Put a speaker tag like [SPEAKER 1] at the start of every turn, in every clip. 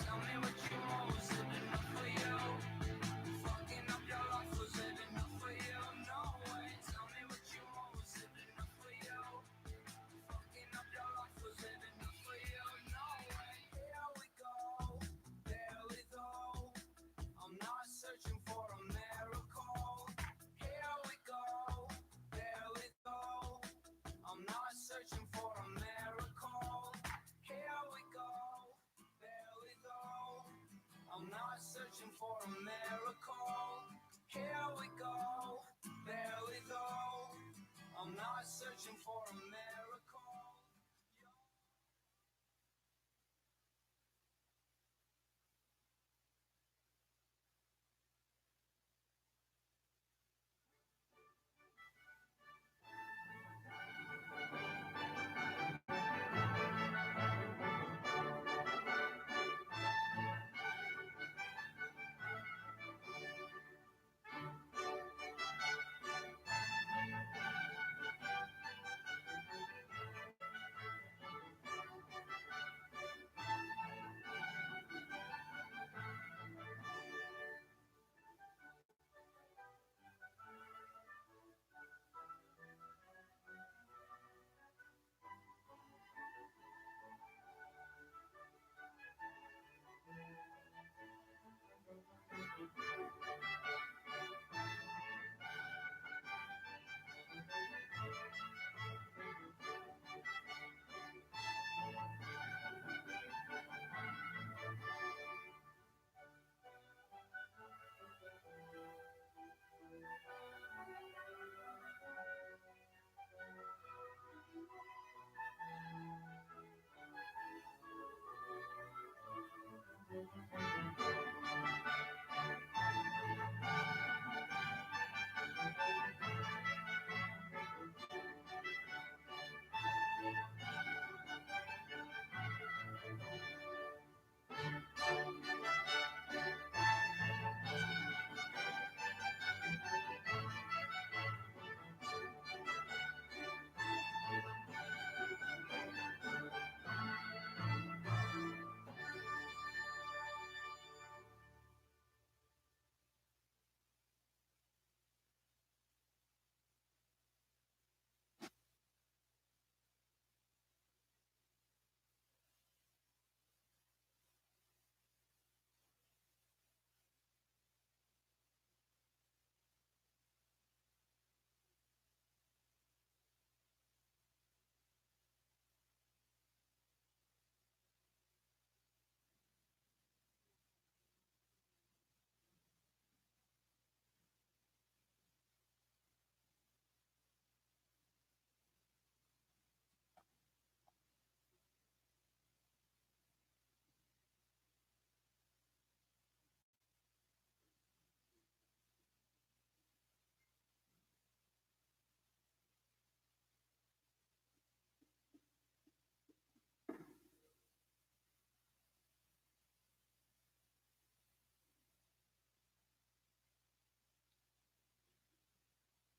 [SPEAKER 1] Tell me what you want, was it enough for you? Fucking up your life, was it enough for you? No way. Tell me what you want, was it enough for you? Fucking up your life, was it enough for you? No way. Here we go, barely though. I'm not searching for a miracle. Here we go, barely though. I'm not searching for a miracle. Here we go, barely though. I'm not searching for a miracle. Here we go, barely though. I'm not searching for a miracle.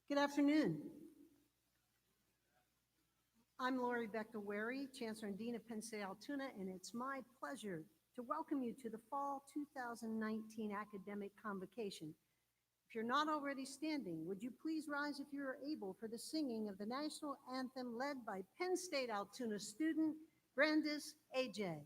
[SPEAKER 2] Good afternoon. I'm Lori Becca-Wary, Chancellor and Dean of Penn State Altoona, and it's my pleasure to welcome you to the Fall 2019 Academic Convocation. If you're not already standing, would you please rise if you are able for the singing of the national anthem led by Penn State Altoona student Brandis A.J.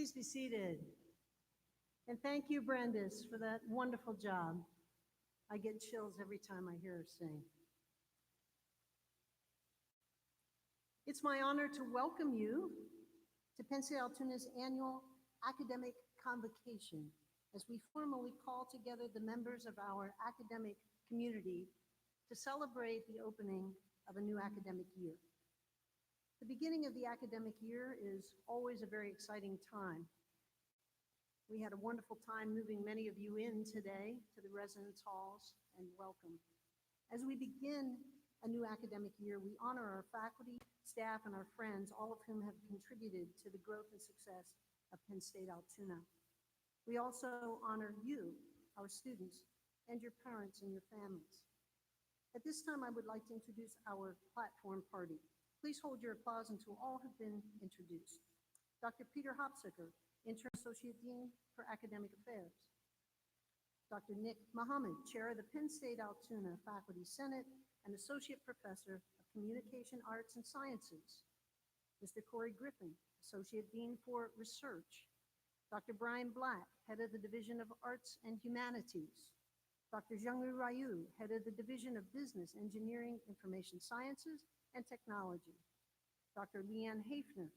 [SPEAKER 2] Please be seated. And thank you, Brandis, for that wonderful job. I get chills every time I hear her sing. It's my honor to welcome you to Penn State Altoona's annual academic convocation as we formally call together the members of our academic community to celebrate the opening of a new academic year. The beginning of the academic year is always a very exciting time. We had a wonderful time moving many of you in today to the residence halls, and welcome. As we begin a new academic year, we honor our faculty, staff, and our friends, all of whom have contributed to the growth and success of Penn State Altoona. We also honor you, our students, and your parents and your families. At this time, I would like to introduce our platform party. Please hold your applause until all have been introduced. Dr. Peter Hopsicker, Interim Associate Dean for Academic Affairs. Dr. Nick Muhammad, Chair of the Penn State Altoona Faculty Senate and Associate Professor of Communication Arts and Sciences. Mr. Corey Griffin, Associate Dean for Research. Dr. Brian Black, Head of the Division of Arts and Humanities. Dr. Zhengru Ryu, Head of the Division of Business, Engineering, Information Sciences, and Technology. Dr. Leanne Hafner,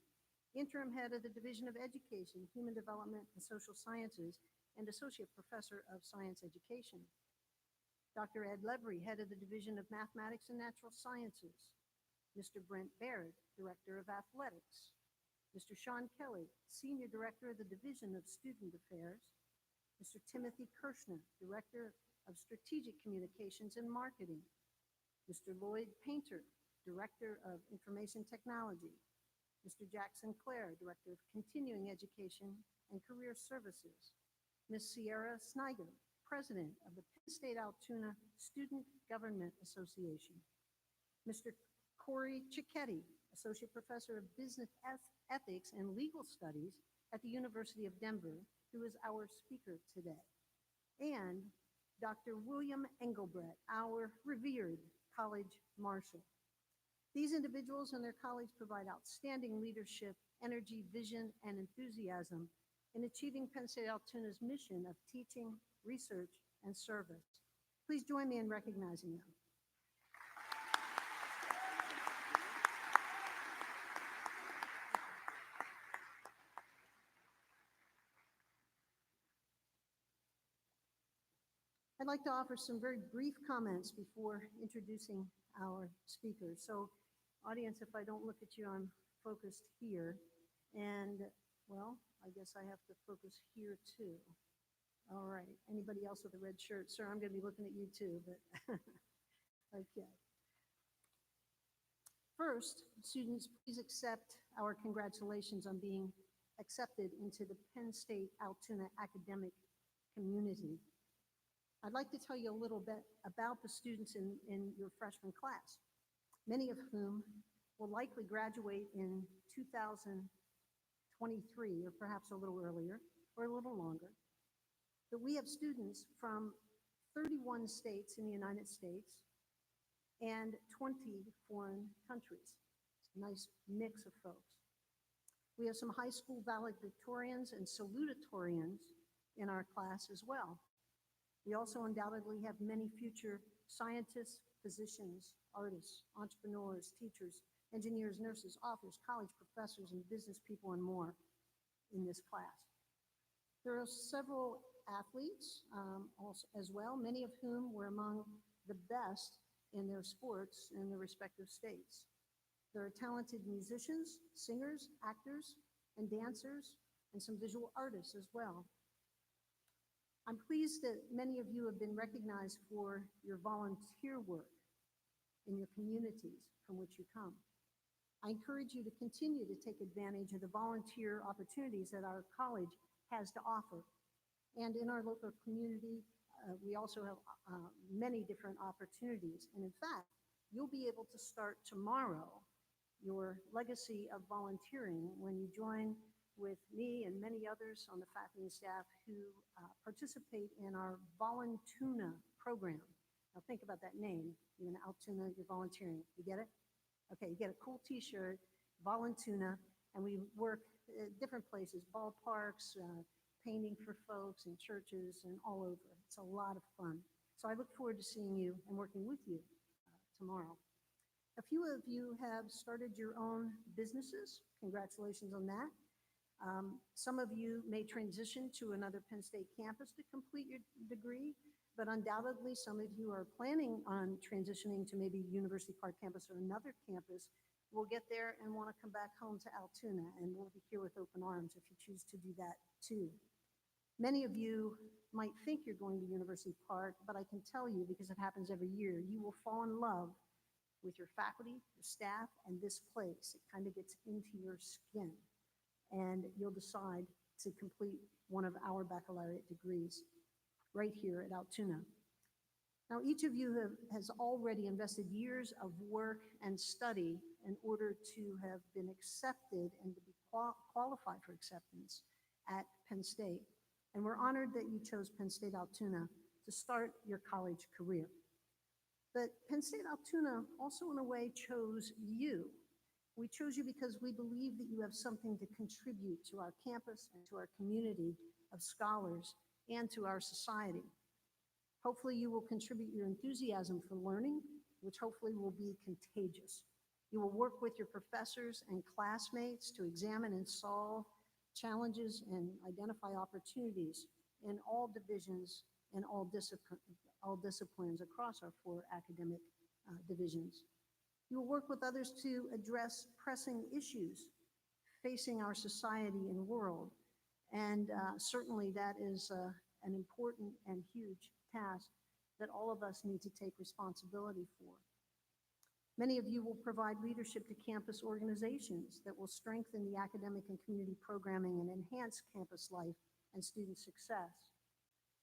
[SPEAKER 2] Interim Head of the Division of Education, Human Development, and Social Sciences, and Associate Professor of Science Education. Dr. Ed Levry, Head of the Division of Mathematics and Natural Sciences. Mr. Brent Baird, Director of Athletics. Mr. Sean Kelly, Senior Director of the Division of Student Affairs. Mr. Timothy Kirshner, Director of Strategic Communications and Marketing. Mr. Lloyd Painter, Director of Information Technology. Mr. Jackson Clare, Director of Continuing Education and Career Services. Ms. Sierra Sniger, President of the Penn State Altoona Student Government Association. Mr. Corey Cicchetti, Associate Professor of Business Ethics and Legal Studies at the University of Denver, who is our speaker today. And Dr. William Engelbrett, our revered College Marshal. These individuals and their colleagues provide outstanding leadership, energy, vision, and enthusiasm in achieving Penn State Altoona's mission of teaching, research, and service. Please join me in recognizing them. I'd like to offer some very brief comments before introducing our speakers. So, audience, if I don't look at you, I'm focused here. And, well, I guess I have to focus here too. All right. Anybody else with a red shirt? Sir, I'm going to be looking at you too, but okay. First, students, please accept our congratulations on being accepted into the Penn State Altoona academic community. I'd like to tell you a little bit about the students in your freshman class, many of whom will likely graduate in 2023 or perhaps a little earlier or a little longer. But we have students from 31 states in the United States and 20 foreign countries. It's a nice mix of folks. We have some high school valedictorians and salutatorians in our class as well. We also undoubtedly have many future scientists, physicians, artists, entrepreneurs, teachers, engineers, nurses, authors, college professors, and business people, and more in this class. There are several athletes also as well, many of whom were among the best in their sports in their respective states. There are talented musicians, singers, actors, and dancers, and some visual artists as well. I'm pleased that many of you have been recognized for your volunteer work in your communities from which you come. I encourage you to continue to take advantage of the volunteer opportunities that our college has to offer. And in our local community, we also have many different opportunities. And in fact, you'll be able to start tomorrow your legacy of volunteering when you join with me and many others on the faculty and staff who participate in our Voluntoona program. Now think about that name. You're in Altoona, you're volunteering. You get it? Okay, you get a cool t-shirt, Voluntoona, and we work different places, ballparks, painting for folks in churches and all over. It's a lot of fun. So I look forward to seeing you and working with you tomorrow. A few of you have started your own businesses. Congratulations on that. Some of you may transition to another Penn State campus to complete your degree, but undoubtedly some of you are planning on transitioning to maybe University Park campus or another campus. Will get there and want to come back home to Altoona, and we'll be here with open arms if you choose to do that too. Many of you might think you're going to University Park, but I can tell you, because it happens every year, you will fall in love with your faculty, your staff, and this place. It kind of gets into your skin, and you'll decide to complete one of our baccalaureate degrees right here at Altoona. Now, each of you has already invested years of work and study in order to have been accepted and to be qualified for acceptance at Penn State. And we're honored that you chose Penn State Altoona to start your college career. But Penn State Altoona also in a way chose you. We chose you because we believe that you have something to contribute to our campus and to our community of scholars and to our society. Hopefully you will contribute your enthusiasm for learning, which hopefully will be contagious. You will work with your professors and classmates to examine and solve challenges and identify opportunities in all divisions and all disciplines across our 4 academic divisions. You will work with others to address pressing issues facing our society and world. And certainly that is an important and huge task that all of us need to take responsibility for. Many of you will provide leadership to campus organizations that will strengthen the academic and community programming and enhance campus life and student success.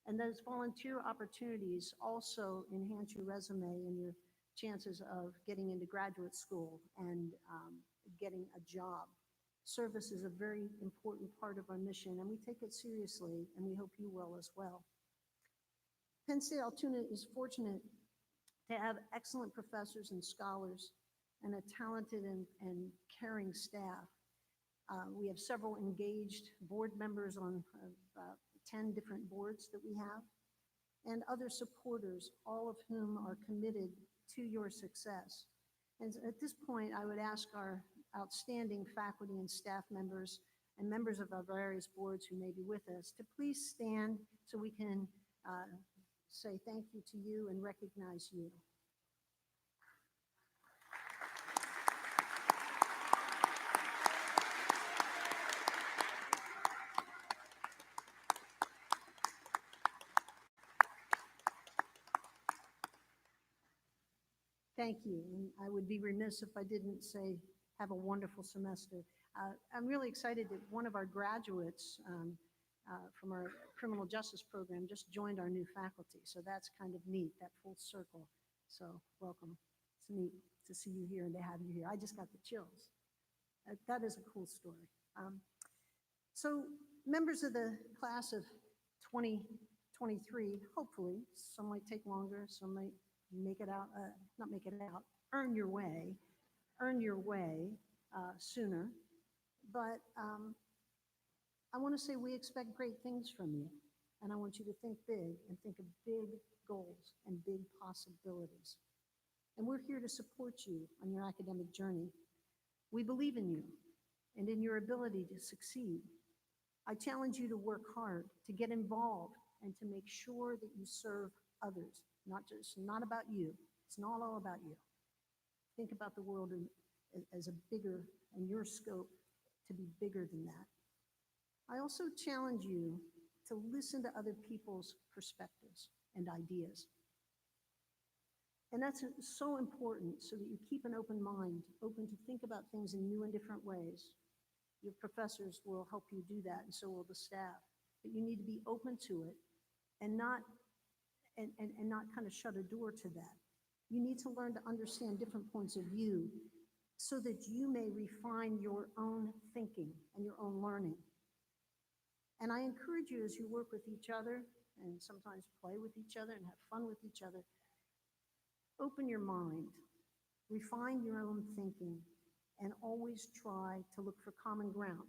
[SPEAKER 2] And those volunteer opportunities also enhance your resume and your chances of getting into graduate school and getting a job. Service is a very important part of our mission, and we take it seriously, and we hope you will as well. Penn State Altoona is fortunate to have excellent professors and scholars and a talented and caring staff. We have several engaged board members on about 10 different boards that we have, and other supporters, all of whom are committed to your success. And at this point, I would ask our outstanding faculty and staff members and members of our various boards who may be with us to please stand so we can say thank you to you and recognize you. Thank you. And I would be remiss if I didn't say have a wonderful semester. I'm really excited that one of our graduates from our criminal justice program just joined our new faculty. So that's kind of neat, that full circle. So welcome. It's neat to see you here and to have you here. I just got the chills. That is a cool story. So members of the class of 2023, hopefully, some might take longer, some might make it out, not make it out, earn your way sooner. But I want to say we expect great things from you. And I want you to think big and think of big goals and big possibilities. And we're here to support you on your academic journey. We believe in you and in your ability to succeed. I challenge you to work hard, to get involved, and to make sure that you serve others. Not about you. It's not all about you. Think about the world as a bigger, and your scope to be bigger than that. I also challenge you to listen to other people's perspectives and ideas. And that's so important so that you keep an open mind, open to think about things in new and different ways. Your professors will help you do that, and so will the staff. But you need to be open to it and not kind of shut a door to that. You need to learn to understand different points of view so that you may refine your own thinking and your own learning. And I encourage you, as you work with each other and sometimes play with each other and have fun with each other, open your mind, refine your own thinking, and always try to look for common ground.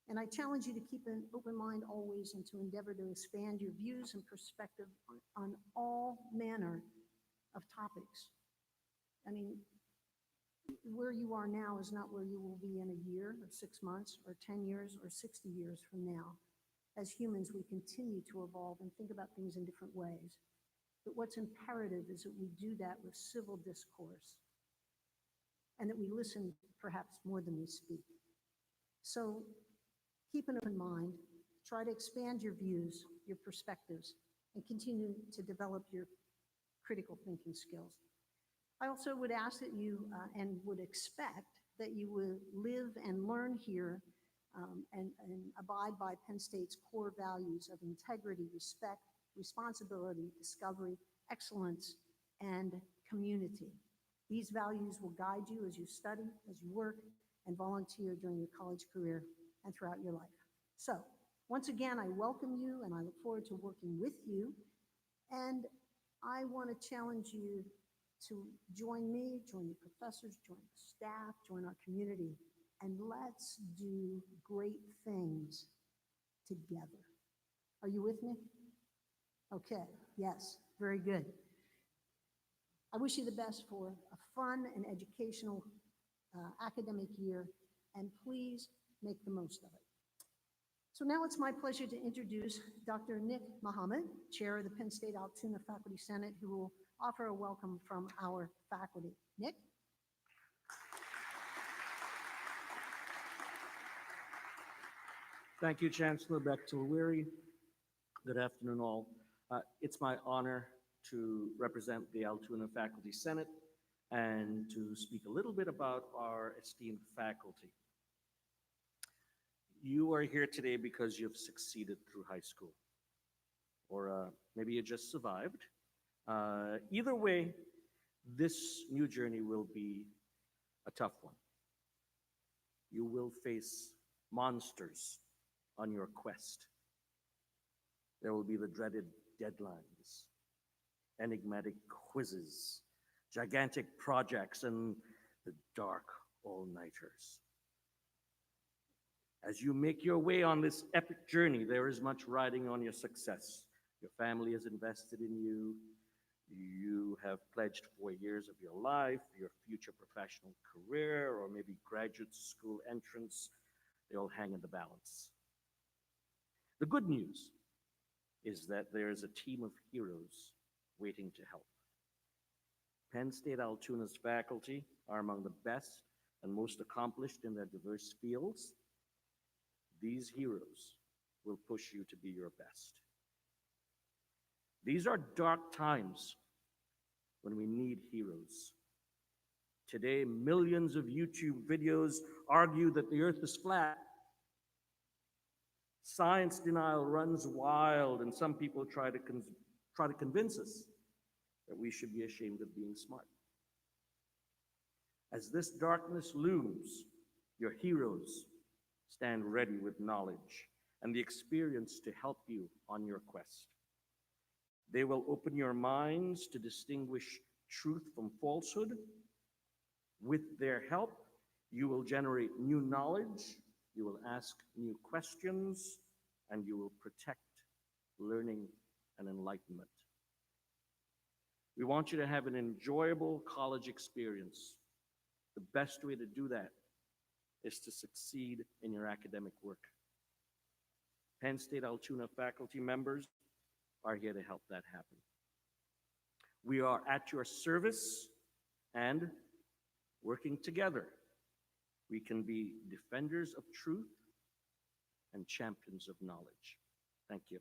[SPEAKER 2] And I challenge you to keep an open mind always and to endeavor to expand your views and perspective on all manner of topics. I mean, where you are now is not where you will be in a year or 6 months or 10 years or 60 years from now. As humans, we continue to evolve and think about things in different ways. But what's imperative is that we do that with civil discourse and that we listen perhaps more than we speak. So keep an open mind, try to expand your views, your perspectives, and continue to develop your critical thinking skills. I also would ask that you and would expect that you would live and learn here and abide by Penn State's core values of integrity, respect, responsibility, discovery, excellence, and community. These values will guide you as you study, as you work, and volunteer during your college career and throughout your life. So, once again, I welcome you and I look forward to working with you. And I want to challenge you to join me, join the professors, join the staff, join our community, and let's do great things together. Are you with me? Okay, yes, very good. I wish you the best for a fun and educational academic year, and please make the most of it. So now it's my pleasure to introduce Dr. Nick Mohammed, Chair of the Penn State Altoona Faculty Senate, who will offer a welcome from our faculty. Nick?
[SPEAKER 3] Thank you, Chancellor Bechtel-Weary. Good afternoon, all. It's my honor to represent the Altoona Faculty Senate and to speak a little bit about our esteemed faculty. You are here today because you've succeeded through high school, or maybe you just survived. Either way, this new journey will be a tough one. You will face monsters on your quest. There will be the dreaded deadlines, enigmatic quizzes, gigantic projects, and the dark all-nighters. As you make your way on this epic journey, there is much riding on your success. Your family is invested in you. You have pledged 4 years of your life, your future professional career, or maybe graduate school entrance. They all hang in the balance. The good news is that there is a team of heroes waiting to help. Penn State Altoona's faculty are among the best and most accomplished in their diverse fields. These heroes will push you to be your best. These are dark times when we need heroes. Today, millions of YouTube videos argue that the earth is flat. Science denial runs wild, and some people try to convince us that we should be ashamed of being smart. As this darkness looms, your heroes stand ready with knowledge and the experience to help you on your quest. They will open your minds to distinguish truth from falsehood. With their help, you will generate new knowledge, you will ask new questions, and you will protect learning and enlightenment. We want you to have an enjoyable college experience. The best way to do that is to succeed in your academic work. Penn State Altoona faculty members are here to help that happen. We are at your service, and working together, we can be defenders of truth and champions of knowledge. Thank you.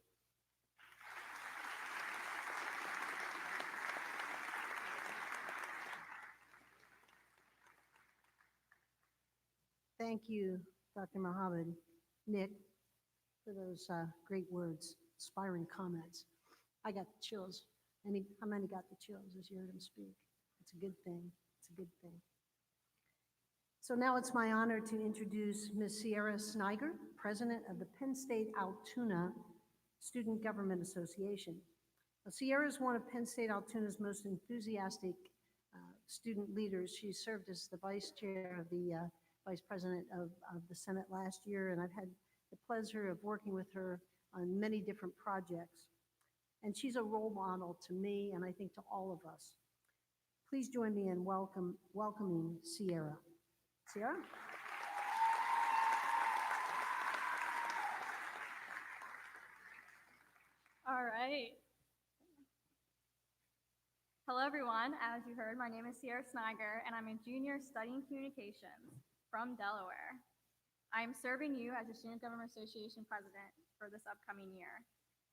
[SPEAKER 2] Thank you, Dr. Mohammed, Nick, for those great words, inspiring comments. I got the chills. How many got the chills as you heard him speak? It's a good thing. It's a good thing. So now it's my honor to introduce Ms. Sierra Sniger, President of the Penn State Altoona Student Government Association. Now, Sierra is one of Penn State Altoona's most enthusiastic student leaders. She served as the vice chair of the vice president of the Senate last year, and I've had the pleasure of working with her on many different projects. And she's a role model to me, and I think to all of us. Please join me in welcoming Sierra. Sierra?
[SPEAKER 4] All right. Hello, everyone. As you heard, my name is Sierra Sniger, and I'm a junior studying communications from Delaware. I am serving you as the Student Government Association president for this upcoming year.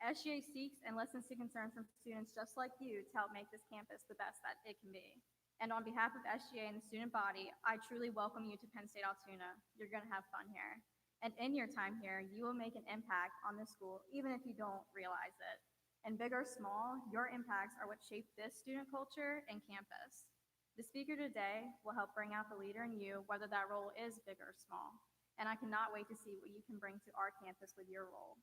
[SPEAKER 4] SGA seeks and listens to concerns from students just like you to help make this campus the best that it can be. And on behalf of SGA and the student body, I truly welcome you to Penn State Altoona. You're going to have fun here. And in your time here, you will make an impact on this school, even if you don't realize it. And big or small, your impacts are what shape this student culture and campus. The speaker today will help bring out the leader in you, whether that role is big or small. And I cannot wait to see what you can bring to our campus with your role.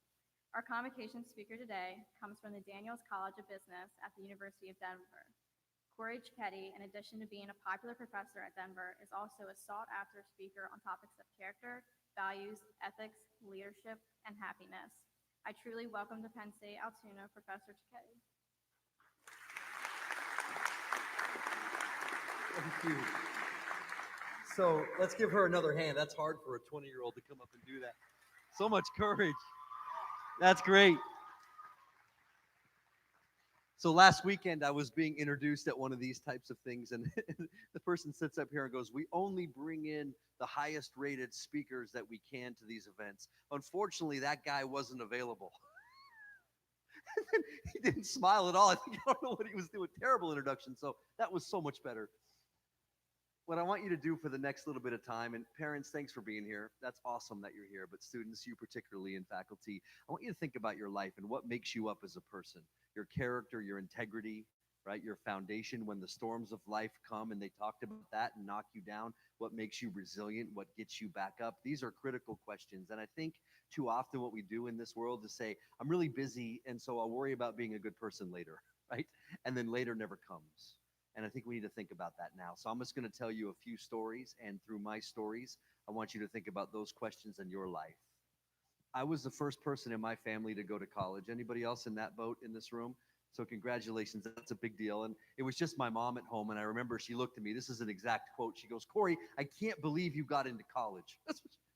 [SPEAKER 4] Our convocation speaker today comes from the Daniels College of Business at the University of Denver. Corey Cicchetti, in addition to being a popular professor at Denver, is also a sought-after speaker on topics of character, values, ethics, leadership, and happiness. I truly welcome to Penn State Altoona, Professor Cicchetti.
[SPEAKER 5] Thank you. So let's give her another hand. That's hard for a 20-year-old to come up and do that. So much courage. That's great. So last weekend, I was being introduced at one of these types of things, and the person sits up here and goes, "We only bring in the highest rated speakers that we can to these events." Unfortunately, that guy wasn't available. He didn't smile at all. I don't know what he was doing. Terrible introduction. So that was so much better. What I want you to do for the next little bit of time, and parents, thanks for being here. That's awesome that you're here, but students, you particularly, and faculty, I want you to think about your life and what makes you up as a person. Your character, your integrity, right? Your foundation when the storms of life come, and they talked about that and knock you down. What makes you resilient? What gets you back up? These are critical questions. And I think too often what we do in this world is say, I'm really busy, and so I'll worry about being a good person later, right? And then later never comes. And I think we need to think about that now. So I'm just going to tell you a few stories, and through my stories, I want you to think about those questions in your life. I was the first person in my family to go to college. Anybody else in that boat in this room? So congratulations, that's a big deal. And it was just my mom at home, and I remember she looked at me. This is an exact quote. She goes, "Corey, I can't believe you got into college."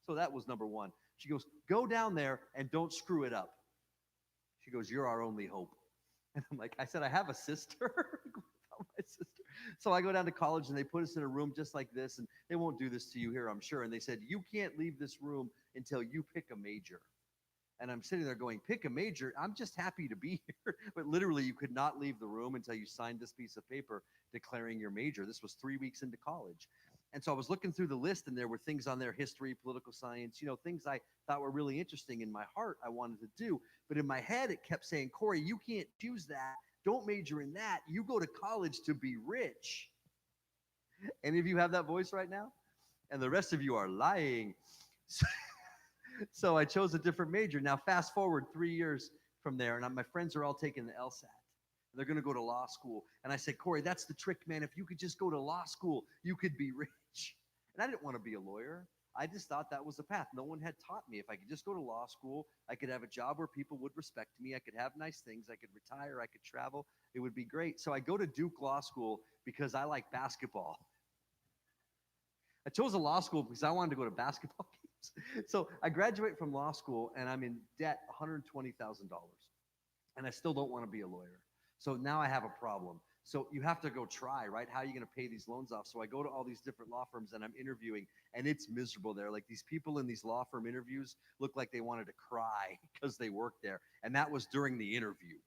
[SPEAKER 5] So that was number one. She goes, "Go down there and don't screw it up." She goes, "You're our only hope." And I'm like, I said, "I have a sister." My sister. So I go down to college, and they put us in a room just like this, and they won't do this to you here, I'm sure. And they said, "You can't leave this room until you pick a major." And I'm sitting there going, "Pick a major? I'm just happy to be here." But literally, you could not leave the room until you signed this piece of paper declaring your major. This was 3 weeks into college. And so I was looking through the list, and there were things on there, history, political science, things I thought were really interesting. In my heart, I wanted to do. But in my head, it kept saying, "Corey, you can't choose that. Don't major in that. You go to college to be rich." Any of you have that voice right now? And the rest of you are lying. So I chose a different major. Now, fast forward 3 years from there, and my friends are all taking the LSAT. They're going to go to law school. And I said, "Corey, that's the trick, man. If you could just go to law school, you could be rich." And I didn't want to be a lawyer. I just thought that was the path. No one had taught me. If I could just go to law school, I could have a job where people would respect me. I could have nice things. I could retire. I could travel. It would be great. So I go to Duke Law School because I like basketball. I chose a law school because I wanted to go to basketball games. So I graduate from law school, and I'm in debt $120,000. And I still don't want to be a lawyer. So now I have a problem. So you have to go try, right? How are you going to pay these loans off? So I go to all these different law firms, and I'm interviewing, and it's miserable there. Like, these people in these law firm interviews look like they wanted to cry because they work there. And that was during the interview.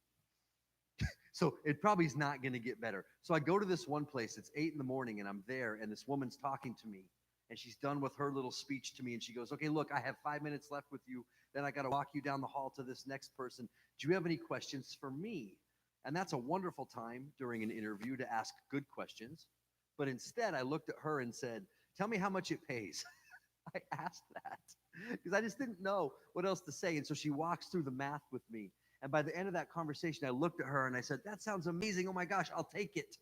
[SPEAKER 5] So it probably is not going to get better. So I go to this one place. It's 8 in the morning, and I'm there, and this woman's talking to me. And she's done with her little speech to me, and she goes, "Okay, look, I have 5 minutes left with you. Then I got to walk you down the hall to this next person. Do you have any questions for me?" And that's a wonderful time during an interview to ask good questions. But instead, I looked at her and said, "Tell me how much it pays." I asked that because I just didn't know what else to say. And so she walks through the math with me. And by the end of that conversation, I looked at her and I said, "That sounds amazing. Oh my gosh, I'll take it."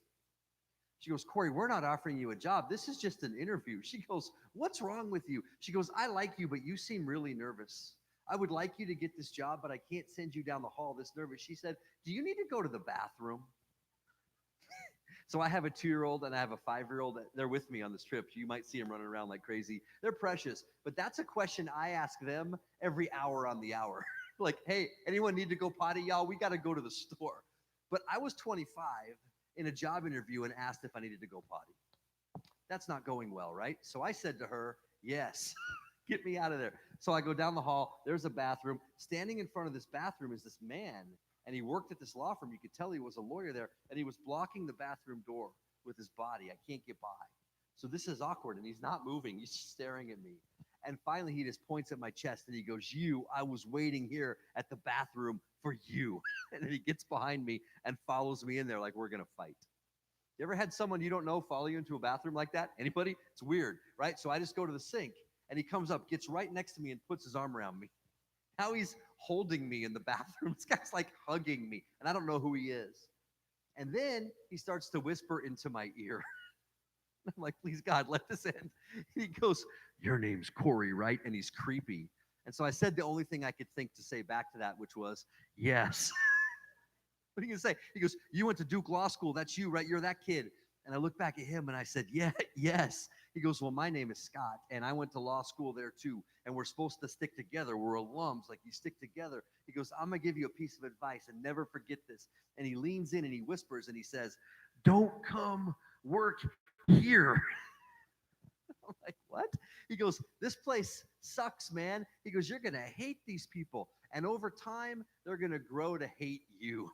[SPEAKER 5] She goes, "Corey, we're not offering you a job. This is just an interview." She goes, "What's wrong with you?" She goes, "I like you, but you seem really nervous." I would like you to get this job, but I can't send you down the hall this nervous. She said, do you need to go to the bathroom? So I have a 2-year-old and I have a 5-year-old. They're with me on this trip. You might see them running around like crazy. They're precious, but that's a question I ask them every hour on the hour. Like, hey, anyone need to go potty? Y'all, we got to go to the store. But I was 25 in a job interview and asked if I needed to go potty. That's not going well, right? So I said to her, yes, get me out of there. So I go down the hall. There's a bathroom. Standing in front of this bathroom is this man, and he worked at this law firm. You could tell he was a lawyer there, and he was blocking the bathroom door with his body. I can't get by. So this is awkward, and he's not moving. He's just staring at me. And finally, he just points at my chest, and he goes, you, I was waiting here at the bathroom for you. And then he gets behind me and follows me in there like we're going to fight. You ever had someone you don't know follow you into a bathroom like that? Anybody? It's weird, right? So I just go to the sink, and he comes up, gets right next to me, and puts his arm around me. Now he's holding me in the bathroom. This guy's like hugging me, and I don't know who he is. And then he starts to whisper into my ear. I'm like, please, God, let this end. He goes, your name's Corey, right? And he's creepy. And so I said the only thing I could think to say back to that, which was, yes. What are you going to say? He goes, you went to Duke Law School. That's you, right? You're that kid. And I looked back at him and I said, yeah, yes. He goes, well, my name is Scott, and I went to law school there too, and we're supposed to stick together. We're alums, like you stick together. He goes, I'm going to give you a piece of advice, and never forget this. And he leans in and he whispers and he says, don't come work here. I'm like, what? He goes, this place sucks, man. He goes, you're going to hate these people, and over time, they're going to grow to hate you.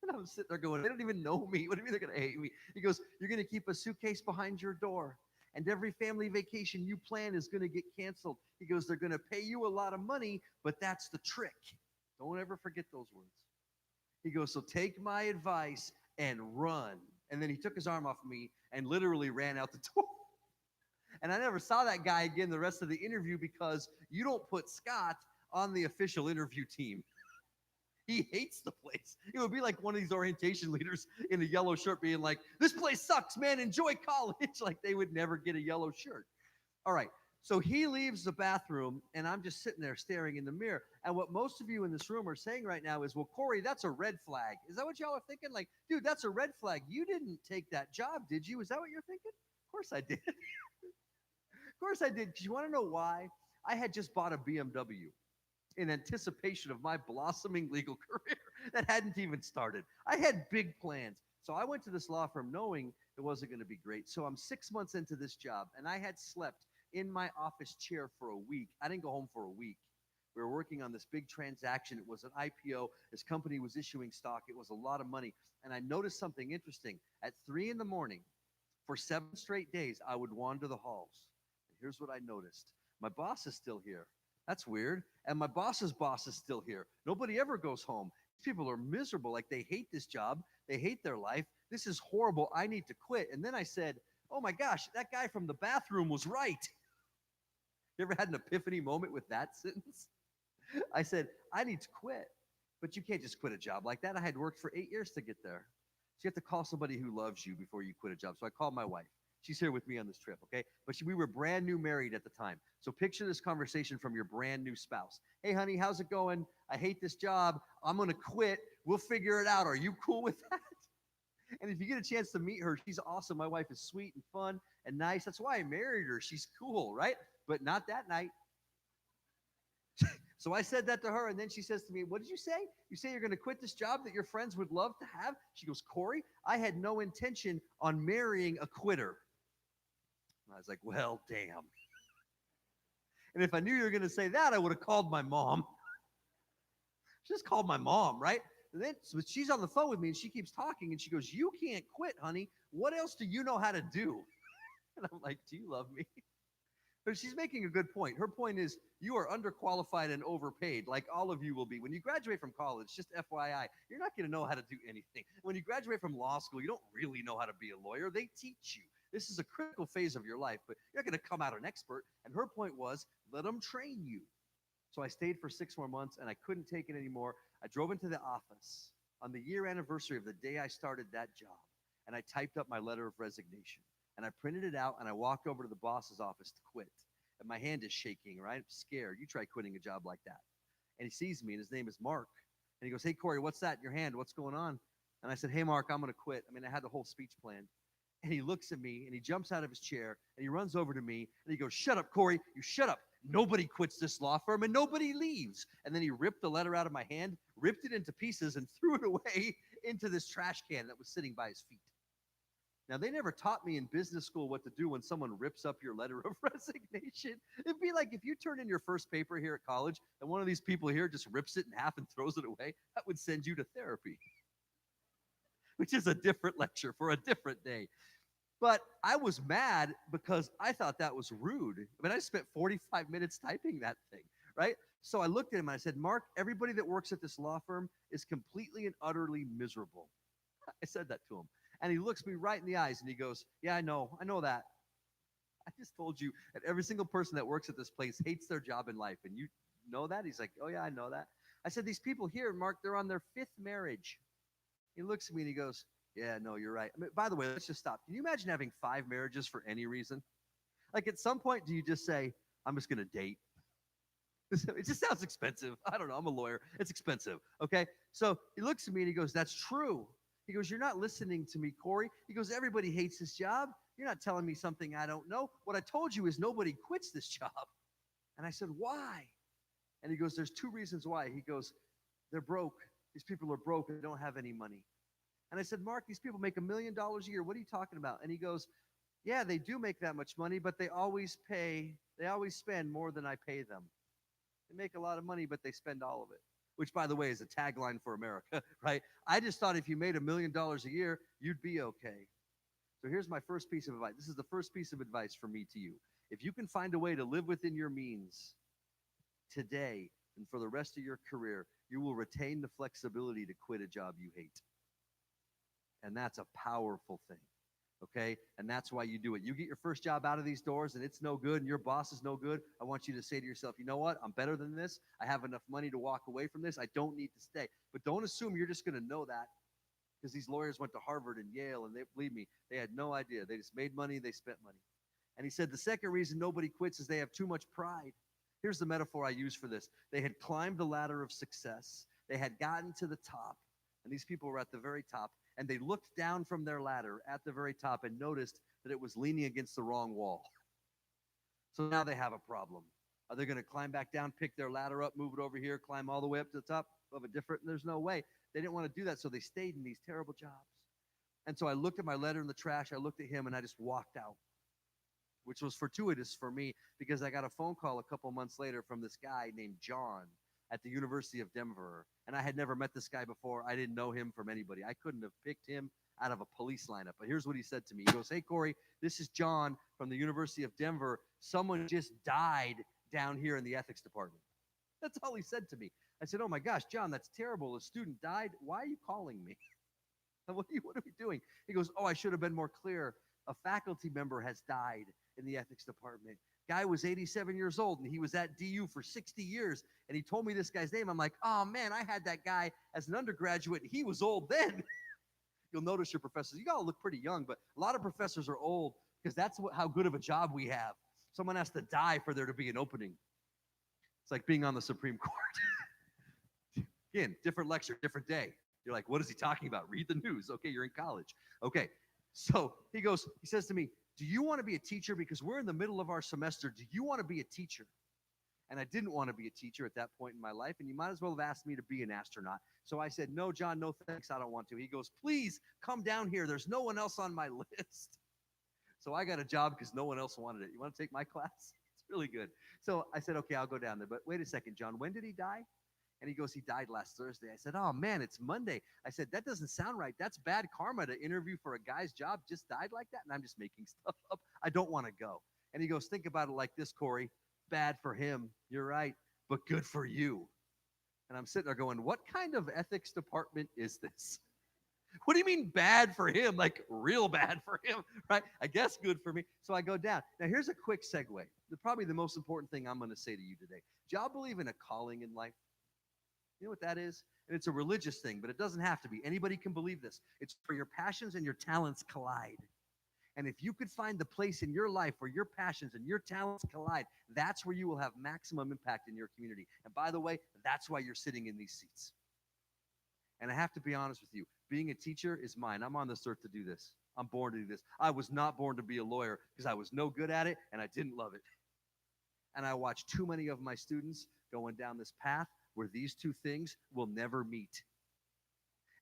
[SPEAKER 5] And I'm sitting there going, they don't even know me. What do you mean they're going to hate me? He goes, you're going to keep a suitcase behind your door, and every family vacation you plan is going to get canceled. He goes, they're going to pay you a lot of money, but that's the trick. Don't ever forget those words. He goes, so take my advice and run. And then he took his arm off of me and literally ran out the door. And I never saw that guy again the rest of the interview, because you don't put Scott on the official interview team. He hates the place. It would be like one of these orientation leaders in a yellow shirt being like, this place sucks, man. Enjoy college. Like they would never get a yellow shirt. All right. So he leaves the bathroom, and I'm just sitting there staring in the mirror. And what most of you in this room are saying right now is, well, Corey, that's a red flag. Is that what y'all are thinking? Like, dude, that's a red flag. You didn't take that job, did you? Is that what you're thinking? Of course I did. Of course I did. Because you want to know why? I had just bought a BMW in anticipation of my blossoming legal career that hadn't even started. I had big plans. So I went to this law firm knowing it wasn't going to be great. So I'm 6 months into this job, and I had slept in my office chair for a week. I didn't go home for a week. We were working on this big transaction. It was an IPO. This company was issuing stock. It was a lot of money. And I noticed something interesting. At 3 in the morning, for 7 straight days, I would wander the halls. And here's what I noticed. My boss is still here. That's weird. And my boss's boss is still here. Nobody ever goes home. These people are miserable. Like they hate this job. They hate their life. This is horrible. I need to quit. And then I said, oh my gosh, that guy from the bathroom was right. You ever had an epiphany moment with that sentence? I said, I need to quit. But you can't just quit a job like that. I had worked for 8 years to get there. So you have to call somebody who loves you before you quit a job. So I called my wife. She's here with me on this trip, okay? But we were brand new married at the time. So picture this conversation from your brand new spouse. Hey, honey, how's it going? I hate this job. I'm going to quit. We'll figure it out. Are you cool with that? And if you get a chance to meet her, she's awesome. My wife is sweet and fun and nice. That's why I married her. She's cool, right? But not that night. So I said that to her, and then she says to me, what did you say? You say you're going to quit this job that your friends would love to have? She goes, Corey, I had no intention on marrying a quitter. And I was like, well, damn. And if I knew you were going to say that, I would have called my mom. Just called my mom, right? And then so she's on the phone with me, and she keeps talking, and she goes, you can't quit, honey. What else do you know how to do? And I'm like, do you love me? But she's making a good point. Her point is, you are underqualified and overpaid, like all of you will be. When you graduate from college, just FYI, you're not going to know how to do anything. When you graduate from law school, you don't really know how to be a lawyer. They teach you. This is a critical phase of your life, but you're not going to come out an expert. And her point was, let them train you. So I stayed for 6 more months, and I couldn't take it anymore. I drove into the office on the year anniversary of the day I started that job, and I typed up my letter of resignation. And I printed it out, and I walked over to the boss's office to quit. And my hand is shaking, right? I'm scared. You try quitting a job like that. and he sees me, and his name is Mark. And he goes, "Hey, Corey, what's that in your hand? What's going on?" And I said, "Hey, Mark, I'm going to quit." I mean, I had the whole speech planned. And he looks at me, and he jumps out of his chair, and he runs over to me, and he goes, "Shut up, Corey. You shut up. Nobody quits this law firm, and nobody leaves." And then he ripped the letter out of my hand, ripped it into pieces, and threw it away into this trash can that was sitting by his feet. Now, they never taught me in business school what to do when someone rips up your letter of resignation. It'd be like if you turn in your first paper here at college and one of these people here just rips it in half and throws it away, that would send you to therapy, which is a different lecture for a different day. But I was mad because I thought that was rude. I mean, I spent 45 minutes typing that thing, right? So I looked at him and I said, "Mark, everybody that works at this law firm is completely and utterly miserable." I said that to him. And he looks me right in the eyes and he goes, "Yeah, I know that. I just told you that every single person that works at this place hates their job in life. And you know that?" He's like, "Oh, yeah, I know that." I said, "These people here, Mark, they're on their 5th marriage." He looks at me and he goes, "Yeah, no, you're right." I mean, by the way, let's just stop. Can you imagine having 5 marriages for any reason? Like at some point, do you just say, "I'm just going to date"? It just sounds expensive. I don't know. I'm a lawyer. It's expensive. Okay. So he looks at me and he goes, "That's true." He goes, "You're not listening to me, Corey." He goes, "Everybody hates this job. You're not telling me something I don't know. What I told you is nobody quits this job." And I said, "Why?" And he goes, "There's 2 reasons why." He goes, "They're broke. These people are broke and they don't have any money." And I said, "Mark, these people make $1 million a year. What are you talking about?" And he goes, "Yeah, they do make that much money, but they always spend more than I pay them. They make a lot of money, but they spend all of it." Which, by the way, is a tagline for America, right? I just thought if you made $1 million a year, you'd be okay. So here's my first piece of advice. This is the first piece of advice from me to you. If you can find a way to live within your means today and for the rest of your career, you will retain the flexibility to quit a job you hate. And that's a powerful thing. Okay? And that's why you do it. You get your first job out of these doors and it's no good and your boss is no good. I want you to say to yourself, "You know what? I'm better than this. I have enough money to walk away from this. I don't need to stay." But don't assume you're just going to know that, because these lawyers went to Harvard and Yale, and believe me, they had no idea. They just made money, they spent money. And he said the second reason nobody quits is they have too much pride. Here's the metaphor I use for this. They had climbed the ladder of success. They had gotten to the top, and these people were at the very top. And they looked down from their ladder at the very top and noticed that it was leaning against the wrong wall. So now they have a problem. Are they going to climb back down, pick their ladder up, move it over here, climb all the way up to the top of a different? There's no way. They didn't want to do that, so they stayed in these terrible jobs. And so I looked at my letter in the trash, I looked at him, and I just walked out, which was fortuitous for me because I got a phone call a couple months later from this guy named John at the University of Denver. And I had never met this guy before. I didn't know him from anybody. I couldn't have picked him out of a police lineup. But here's what he said to me. He goes, "Hey, Corey, this is John from the University of Denver. Someone just died down here in the ethics department." That's all he said to me. I said, "Oh my gosh, John, that's terrible. A student died. Why are you calling me? What are we doing?" He goes, "Oh, I should have been more clear. A faculty member has died in the ethics department. Guy was 87 years old, and he was at DU for 60 years. And he told me this guy's name. I'm like, oh, man, I had that guy as an undergraduate, and he was old then." You'll notice your professors, you all look pretty young, but a lot of professors are old because that's how good of a job we have. Someone has to die for there to be an opening. It's like being on the Supreme Court. Again, different lecture, different day. You're like, what is he talking about? Read the news. Okay, you're in college. Okay, so he says to me, "Do you want to be a teacher? Because we're in the middle of our semester. Do you want to be a teacher?" And I didn't want to be a teacher at that point in my life, and you might as well have asked me to be an astronaut. So I said, "No, John, no thanks, I don't want to." He goes, "Please come down here. There's no one else on my list." So I got a job because no one else wanted it. You want to take my class? It's really good. So I said, "Okay, I'll go down there." But wait a second, John, when did he die? And he goes, "He died last Thursday." I said, "Oh, man, it's Monday." I said, "That doesn't sound right. That's bad karma to interview for a guy's job just died like that." And I'm just making stuff up. I don't want to go. And he goes, "Think about it like this, Corey. Bad for him. You're right. But good for you." And I'm sitting there going, what kind of ethics department is this? What do you mean bad for him? Like real bad for him, right? I guess good for me. So I go down. Now, here's a quick segue. Probably the most important thing I'm going to say to you today. Do y'all believe in a calling in life? You know what that is? And it's a religious thing, but it doesn't have to be. Anybody can believe this. It's where your passions and your talents collide. And if you could find the place in your life where your passions and your talents collide, that's where you will have maximum impact in your community. And by the way, that's why you're sitting in these seats. And I have to be honest with you, being a teacher is mine. I'm on this earth to do this. I'm born to do this. I was not born to be a lawyer because I was no good at it and I didn't love it. And I watch too many of my students going down this path where these two things will never meet.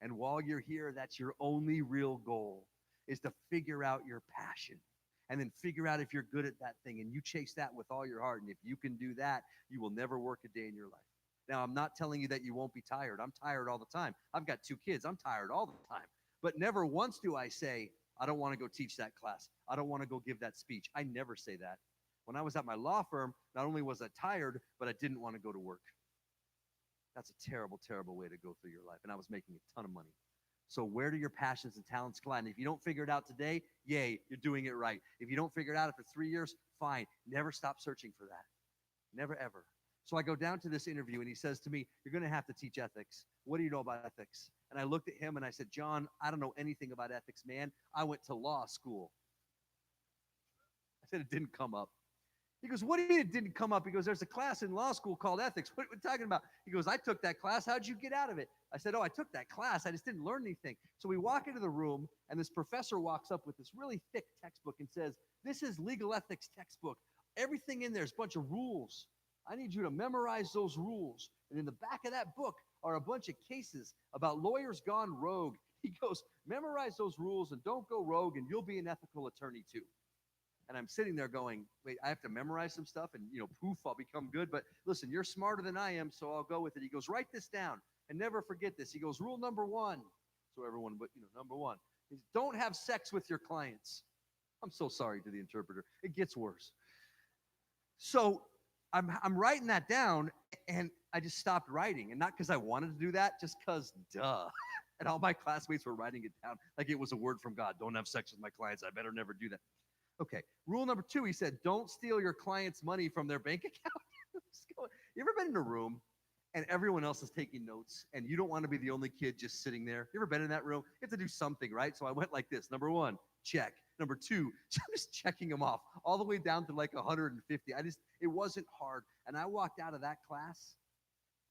[SPEAKER 5] And while you're here, that's your only real goal, is to figure out your passion and then figure out if you're good at that thing. And you chase that with all your heart. And if you can do that, you will never work a day in your life. Now, I'm not telling you that you won't be tired. I'm tired all the time. I've got 2 kids. I'm tired all the time. But never once do I say, I don't want to go teach that class. I don't want to go give that speech. I never say that. When I was at my law firm, not only was I tired, but I didn't want to go to work. That's a terrible, terrible way to go through your life. And I was making a ton of money. So where do your passions and talents collide? And if you don't figure it out today, yay, you're doing it right. If you don't figure it out after 3 years, fine. Never stop searching for that. Never, ever. So I go down to this interview and he says to me, you're going to have to teach ethics. What do you know about ethics? And I looked at him and I said, John, I don't know anything about ethics, man. I went to law school. I said, it didn't come up. He goes, what do you mean it didn't come up? He goes, there's a class in law school called ethics. What are we talking about? He goes, I took that class. How'd you get out of it? I said, oh, I took that class. I just didn't learn anything. So we walk into the room and this professor walks up with this really thick textbook and says, this is legal ethics textbook. Everything in there is a bunch of rules. I need you to memorize those rules. And in the back of that book are a bunch of cases about lawyers gone rogue. He goes, memorize those rules and don't go rogue and you'll be an ethical attorney too. And I'm sitting there going, wait, I have to memorize some stuff and, poof, I'll become good. But listen, you're smarter than I am, so I'll go with it. He goes, write this down and never forget this. He goes, rule number 1. So everyone, but number 1 is don't have sex with your clients. I'm so sorry to the interpreter. It gets worse. So I'm writing that down and I just stopped writing. And not because I wanted to do that, just because duh. And all my classmates were writing it down like it was a word from God. Don't have sex with my clients. I better never do that. Okay, rule number 2, he said, don't steal your client's money from their bank account. You ever been in a room and everyone else is taking notes and you don't want to be the only kid just sitting there? You ever been in that room? You have to do something, right? So I went like this. Number 1, check. Number 2, just checking them off all the way down to like 150. It wasn't hard. And I walked out of that class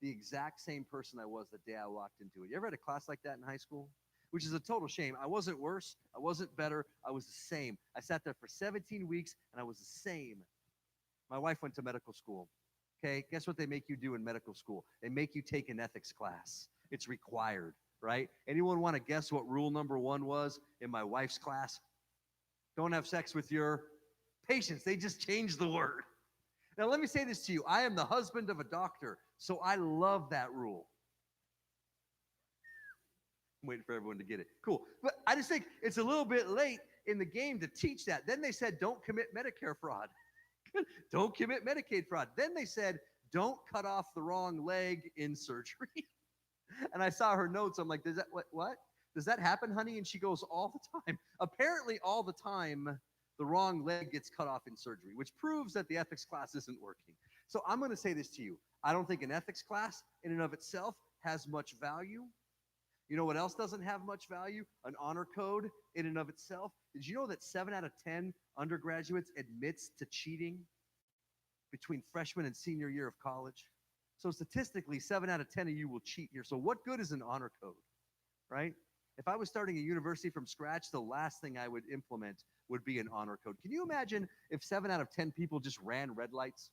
[SPEAKER 5] the exact same person I was the day I walked into it. You ever had a class like that in high school? Which is a total shame. I wasn't worse. I wasn't better. I was the same. I sat there for 17 weeks, and I was the same. My wife went to medical school. Okay, guess what they make you do in medical school? They make you take an ethics class. It's required, right? Anyone want to guess what rule number 1 was in my wife's class? Don't have sex with your patients. They just changed the word. Now, let me say this to you. I am the husband of a doctor, so I love that rule. I'm waiting for everyone to get it. Cool. But I just think it's a little bit late in the game to teach that. Then they said, don't commit Medicare fraud. Don't commit Medicaid fraud. Then they said, don't cut off the wrong leg in surgery. And I saw her notes. I'm like, does that, what? Does that happen, honey? And she goes, all the time. Apparently, all the time, the wrong leg gets cut off in surgery, which proves that the ethics class isn't working. So I'm going to say this to you. I don't think an ethics class in and of itself has much value. You know what else doesn't have much value? An honor code in and of itself. Did you know that 7 out of 10 undergraduates admits to cheating between freshman and senior year of college? So statistically, 7 out of 10 of you will cheat here. So what good is an honor code, right? If I was starting a university from scratch, the last thing I would implement would be an honor code. Can you imagine if 7 out of 10 people just ran red lights?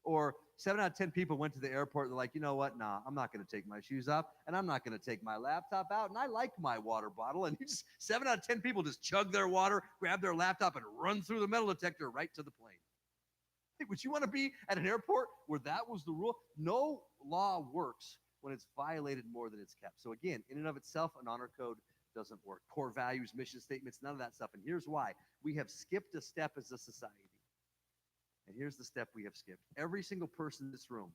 [SPEAKER 5] Or 7 out of 10 people went to the airport and they're like, you know what? Nah, I'm not going to take my shoes off and I'm not going to take my laptop out. And I like my water bottle. And 7 out of 10 people just chug their water, grab their laptop and run through the metal detector right to the plane. Hey, would you want to be at an airport where that was the rule? No law works when it's violated more than it's kept. So again, in and of itself, an honor code doesn't work. Core values, mission statements, none of that stuff. And here's why. We have skipped a step as a society. And here's the step we have skipped. Every single person in this room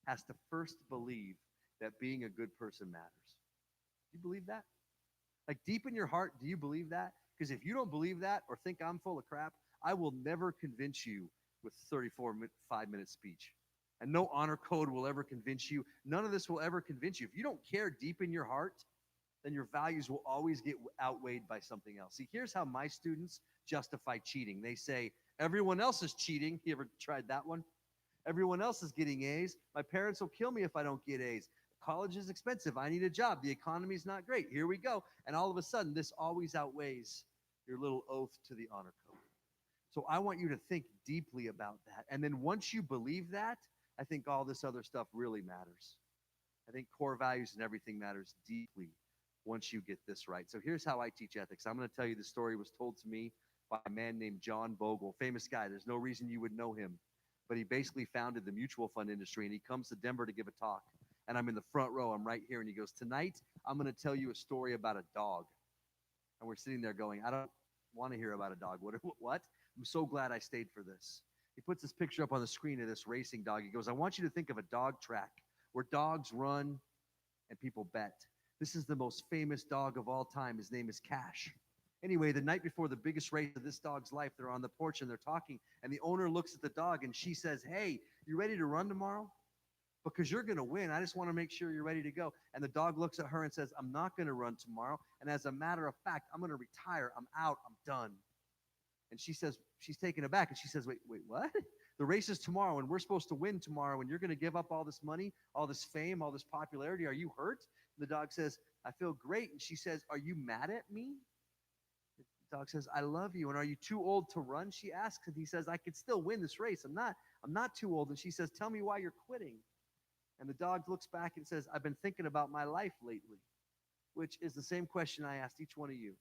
[SPEAKER 5] has to first believe that being a good person matters. Do you believe that? Like deep in your heart, do you believe that? Because if you don't believe that or think I'm full of crap, I will never convince you with 5-minute speech. And no honor code will ever convince you. None of this will ever convince you. If you don't care deep in your heart then your values will always get outweighed by something else. See, here's how my students justify cheating. They say, everyone else is cheating. You ever tried that one? Everyone else is getting A's. My parents will kill me if I don't get A's. College is expensive. I need a job. The economy's not great. Here we go. And all of a sudden, this always outweighs your little oath to the honor code. So I want you to think deeply about that. And then once you believe that, I think all this other stuff really matters. I think core values and everything matters deeply once you get this right. So here's how I teach ethics. I'm going to tell you the story was told to me by a man named John Bogle, famous guy. There's no reason you would know him, but he basically founded the mutual fund industry, and he comes to Denver to give a talk. And I'm in the front row. I'm right here. And he goes, tonight, I'm going to tell you a story about a dog. And we're sitting there going, I don't want to hear about a dog. What? I'm so glad I stayed for this. He puts this picture up on the screen of this racing dog. He goes, I want you to think of a dog track where dogs run and people bet. This is the most famous dog of all time. His name is Cash. Anyway, the night before the biggest race of this dog's life, they're on the porch and they're talking. And the owner looks at the dog and she says, hey, you ready to run tomorrow? Because you're going to win. I just want to make sure you're ready to go. And the dog looks at her and says, I'm not going to run tomorrow. And as a matter of fact, I'm going to retire. I'm out. I'm done. And she says, she's taken aback. And she says, wait, what? The race is tomorrow and we're supposed to win tomorrow. And you're going to give up all this money, all this fame, all this popularity. Are you hurt? The dog says, I feel great. And she says, are you mad at me? The dog says, I love you. And are you too old to run? She asks. And he says, I could still win this race. I'm not too old. And she says, tell me why you're quitting. And the dog looks back and says, I've been thinking about my life lately, which is the same question I asked each one of you.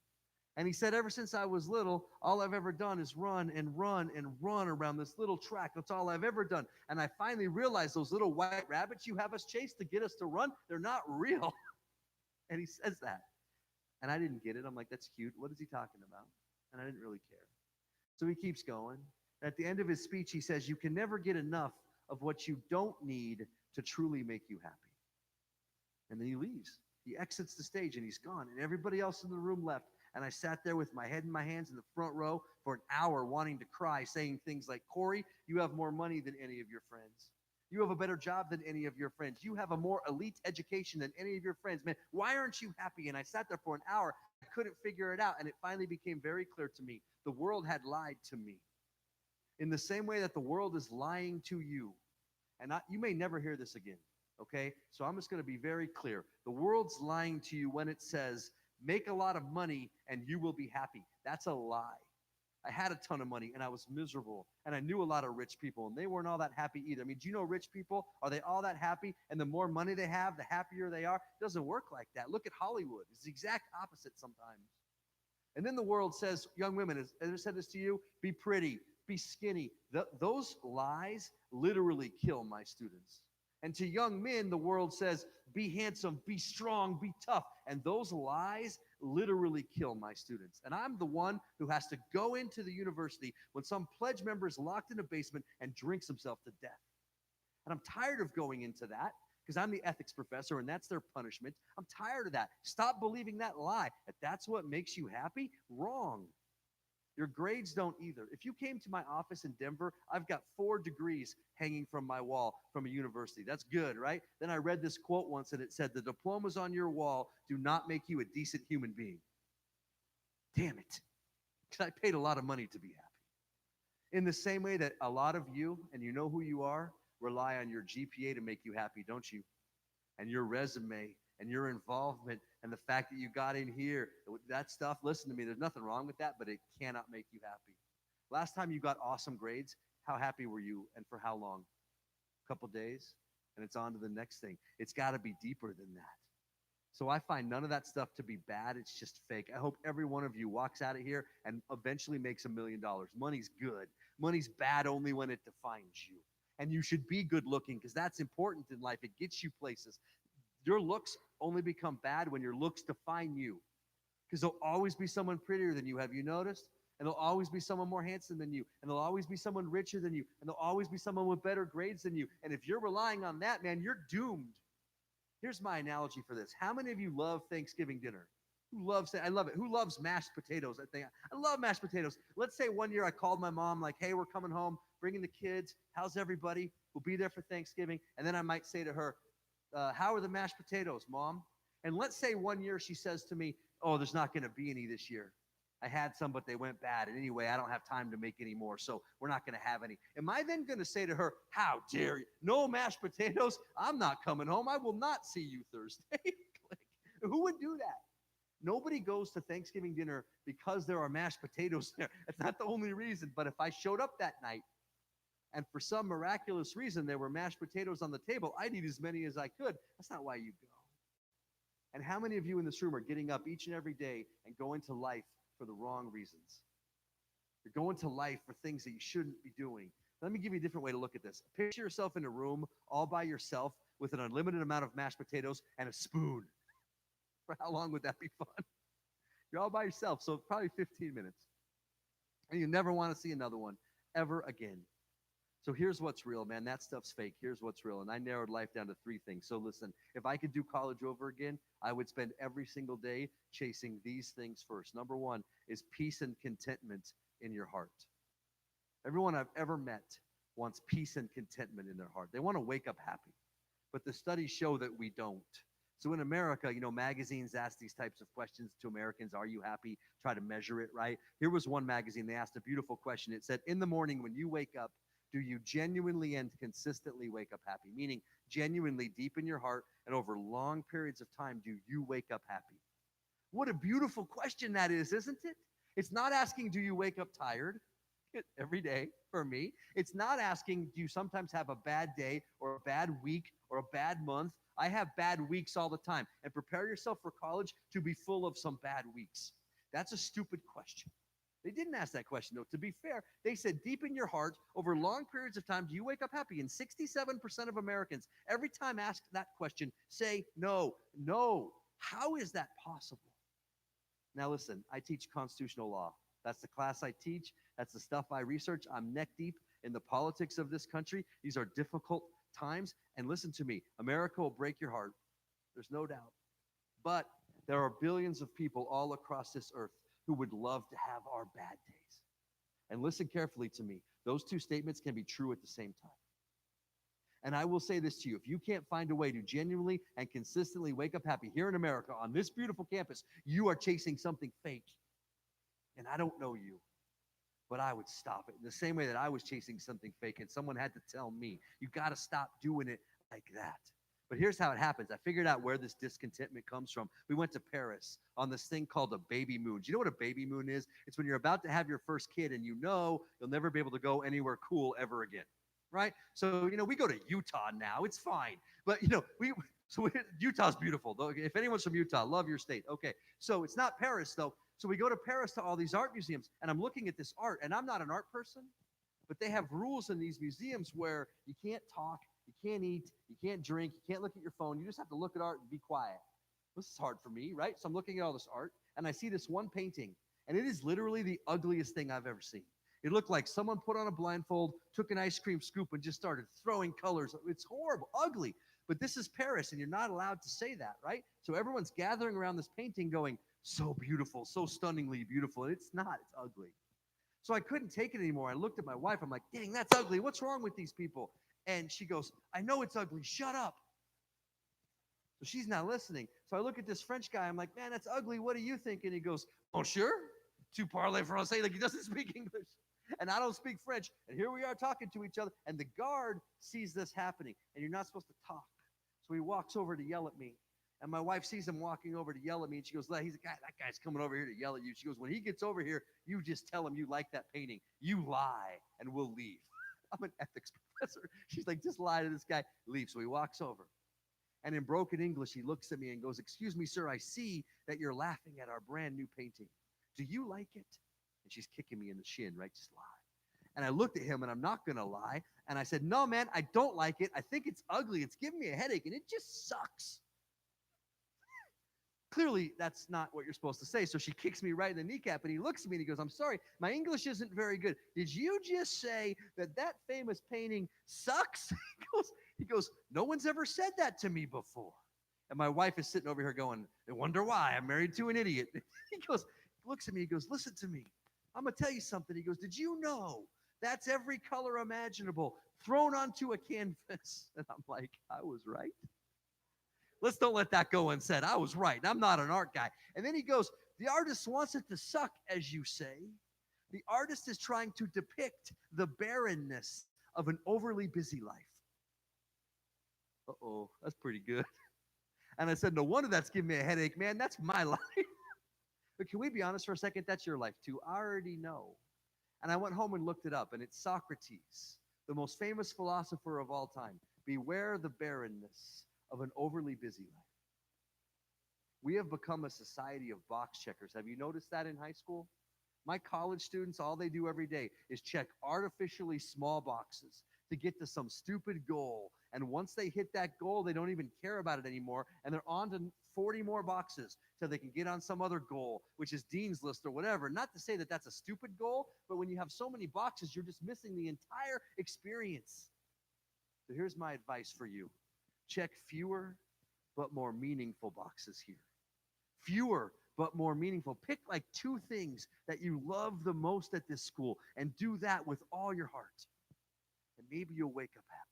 [SPEAKER 5] And he said, ever since I was little, all I've ever done is run and run and run around this little track. That's all I've ever done. And I finally realized those little white rabbits you have us chase to get us to run, they're not real. And he says that. And I didn't get it. I'm like, that's cute. What is he talking about? And I didn't really care. So he keeps going. At the end of his speech, he says, you can never get enough of what you don't need to truly make you happy. And then he leaves. He exits the stage and he's gone. And everybody else in the room left. And I sat there with my head in my hands in the front row for an hour wanting to cry, saying things like, Corey, you have more money than any of your friends. You have a better job than any of your friends. You have a more elite education than any of your friends. Man, why aren't you happy? And I sat there for an hour. I couldn't figure it out. And it finally became very clear to me. The world had lied to me. In the same way that the world is lying to you. And you may never hear this again, okay? So I'm just going to be very clear. The world's lying to you when it says, make a lot of money and you will be happy. That's a lie. I had a ton of money and I was miserable. And I knew a lot of rich people and they weren't all that happy either. I mean, do you know rich people? Are they all that happy? And the more money they have, the happier they are? It doesn't work like that. Look at Hollywood. It's the exact opposite sometimes. And then the world says, young women, has ever said this to you? Be pretty, be skinny. Those lies literally kill my students. And to young men, the world says, be handsome, be strong, be tough. And those lies literally kill my students. And I'm the one who has to go into the university when some pledge member is locked in a basement and drinks himself to death. And I'm tired of going into that because I'm the ethics professor and that's their punishment. I'm tired of that. Stop believing that lie. If that's what makes you happy, wrong. Your grades don't either. If you came to my office in Denver, I've got 4 degrees hanging from my wall from a university. That's good, right? Then I read this quote once and it said, the diplomas on your wall do not make you a decent human being. Damn it. Because I paid a lot of money to be happy. In the same way that a lot of you, and you know who you are, rely on your GPA to make you happy, don't you? And your resume and your involvement and the fact that you got in here, that stuff, listen to me, there's nothing wrong with that, but it cannot make you happy. Last time you got awesome grades, how happy were you and for how long? A couple days? And it's on to the next thing. It's got to be deeper than that. So I find none of that stuff to be bad. It's just fake. I hope every one of you walks out of here and eventually makes $1 million. Money's good. Money's bad only when it defines you. And you should be good looking because that's important in life. It gets you places. Your looks only become bad when your looks define you. Because there'll always be someone prettier than you. Have you noticed? And there'll always be someone more handsome than you. And there'll always be someone richer than you. And there'll always be someone with better grades than you. And if you're relying on that, man, you're doomed. Here's my analogy for this. How many of you love Thanksgiving dinner? Who loves it? I love it. Who loves mashed potatoes? I love mashed potatoes. Let's say one year I called my mom like, hey, we're coming home, bringing the kids. How's everybody? We'll be there for Thanksgiving. And then I might say to her, how are the mashed potatoes, Mom? And let's say one year she says to me, oh, there's not going to be any this year. I had some, but they went bad. And anyway, I don't have time to make any more, so we're not going to have any. Am I then going to say to her, how dare you? No mashed potatoes? I'm not coming home. I will not see you Thursday. Like, who would do that? Nobody goes to Thanksgiving dinner because there are mashed potatoes there. That's not the only reason. But if I showed up that night and for some miraculous reason there were mashed potatoes on the table, I'd eat as many as I could. That's not why you go. And how many of you in this room are getting up each and every day and going to life for the wrong reasons? You're going to life for things that you shouldn't be doing. Let me give you a different way to look at this. Picture yourself in a room all by yourself with an unlimited amount of mashed potatoes and a spoon. For how long would that be fun? You're all by yourself, so probably 15 minutes. And you never want to see another one ever again. So here's what's real, man. That stuff's fake. Here's what's real. And I narrowed life down to 3 things. So listen, if I could do college over again, I would spend every single day chasing these things first. Number 1 is peace and contentment in your heart. Everyone I've ever met wants peace and contentment in their heart. They want to wake up happy. But the studies show that we don't. So in America, magazines ask these types of questions to Americans. Are you happy? Try to measure it, right? Here was one magazine. They asked a beautiful question. It said, in the morning when you wake up, do you genuinely and consistently wake up happy? Meaning genuinely deep in your heart and over long periods of time, do you wake up happy? What a beautiful question that is, isn't it? It's not asking, do you wake up tired every day for me? It's not asking, do you sometimes have a bad day or a bad week or a bad month? I have bad weeks all the time. And prepare yourself for college to be full of some bad weeks. That's a stupid question. They didn't ask that question, though. To be fair, they said deep in your heart, over long periods of time, do you wake up happy? And 67% of Americans, every time asked that question, say no. No. How is that possible? Now listen, I teach constitutional law. That's the class I teach. That's the stuff I research. I'm neck deep in the politics of this country. These are difficult times. And listen to me, America will break your heart. There's no doubt. But there are billions of people all across this earth who would love to have our bad days. And listen carefully to me. Those 2 statements can be true at the same time. And I will say this to you. If you can't find a way to genuinely and consistently wake up happy here in America on this beautiful campus, you are chasing something fake. And I don't know you, but I would stop it. In the same way that I was chasing something fake and someone had to tell me, you got to stop doing it like that. But here's how it happens. I figured out where this discontentment comes from. We went to Paris on this thing called a baby moon. Do you know what a baby moon is? It's when you're about to have your first kid and you'll never be able to go anywhere cool ever again, right? So, we go to Utah now. It's fine. But, Utah's beautiful. Though. If anyone's from Utah, love your state. Okay, so it's not Paris, though. So we go to Paris to all these art museums, and I'm looking at this art, and I'm not an art person, but they have rules in these museums where you can't talk, you can't eat, you can't drink, you can't look at your phone. You just have to look at art and be quiet. This is hard for me, right? So I'm looking at all this art, and I see this one painting, and it is literally the ugliest thing I've ever seen. It looked like someone put on a blindfold, took an ice cream scoop, and just started throwing colors. It's horrible, ugly. But this is Paris, and you're not allowed to say that, right? So everyone's gathering around this painting going, so beautiful, so stunningly beautiful. And it's not, it's ugly. So I couldn't take it anymore. I looked at my wife. I'm like, dang, that's ugly. What's wrong with these people? And she goes, I know it's ugly. Shut up. So she's not listening. So I look at this French guy. I'm like, man, that's ugly. What do you think? And he goes, bonjour, tu parles français. Like he doesn't speak English. And I don't speak French. And here we are talking to each other. And the guard sees this happening. And you're not supposed to talk. So he walks over to yell at me. And my wife sees him walking over to yell at me. And she goes, that guy's coming over here to yell at you. She goes, when he gets over here, you just tell him you like that painting. You lie and we'll leave. I'm an ethics professor. She's like, just lie to this guy. Leave. So he walks over. And in broken English, he looks at me and goes, excuse me, sir, I see that you're laughing at our brand new painting. Do you like it? And she's kicking me in the shin, right? Just lie. And I looked at him, and I'm not going to lie. And I said, no, man, I don't like it. I think it's ugly. It's giving me a headache, and it just sucks. Clearly, that's not what you're supposed to say. So she kicks me right in the kneecap, and he looks at me, and he goes, I'm sorry, my English isn't very good. Did you just say that famous painting sucks? He goes, no one's ever said that to me before. And my wife is sitting over here going, I wonder why. I'm married to an idiot. Looks at me, he goes, listen to me. I'm going to tell you something. He goes, did you know that's every color imaginable thrown onto a canvas? And I'm like, I was right. Let's don't let that go unsaid. I was right. I'm not an art guy. And then he goes, the artist wants it to suck, as you say. The artist is trying to depict the barrenness of an overly busy life. Uh-oh, that's pretty good. And I said, no wonder that's giving me a headache, man. That's my life. But can we be honest for a second? That's your life too. I already know. And I went home and looked it up, and it's Socrates, the most famous philosopher of all time. Beware the barrenness of an overly busy life. We have become a society of box checkers. Have you noticed that in high school? My college students, all they do every day is check artificially small boxes to get to some stupid goal. And once they hit that goal, they don't even care about it anymore. And they're on to 40 more boxes so they can get on some other goal, which is Dean's List or whatever. Not to say that that's a stupid goal, but when you have so many boxes, you're just missing the entire experience. So here's my advice for you. Check fewer but more meaningful boxes here. Fewer but more meaningful. Pick like 2 things that you love the most at this school and do that with all your heart. And maybe you'll wake up happy.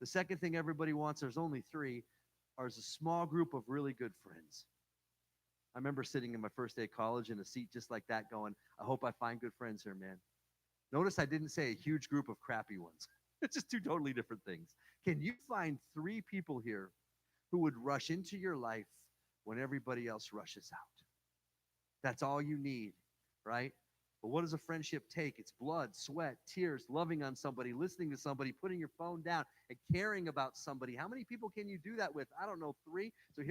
[SPEAKER 5] The second thing everybody wants, there's only 3, is a small group of really good friends. I remember sitting in my first day of college in a seat just like that going, I hope I find good friends here, man. Notice I didn't say a huge group of crappy ones. It's just 2 totally different things. Can you find 3 people here who would rush into your life when everybody else rushes out? That's all you need, right? But what does a friendship take? It's blood, sweat, tears, loving on somebody, listening to somebody, putting your phone down, and caring about somebody. How many people can you do that with? I don't know, 3.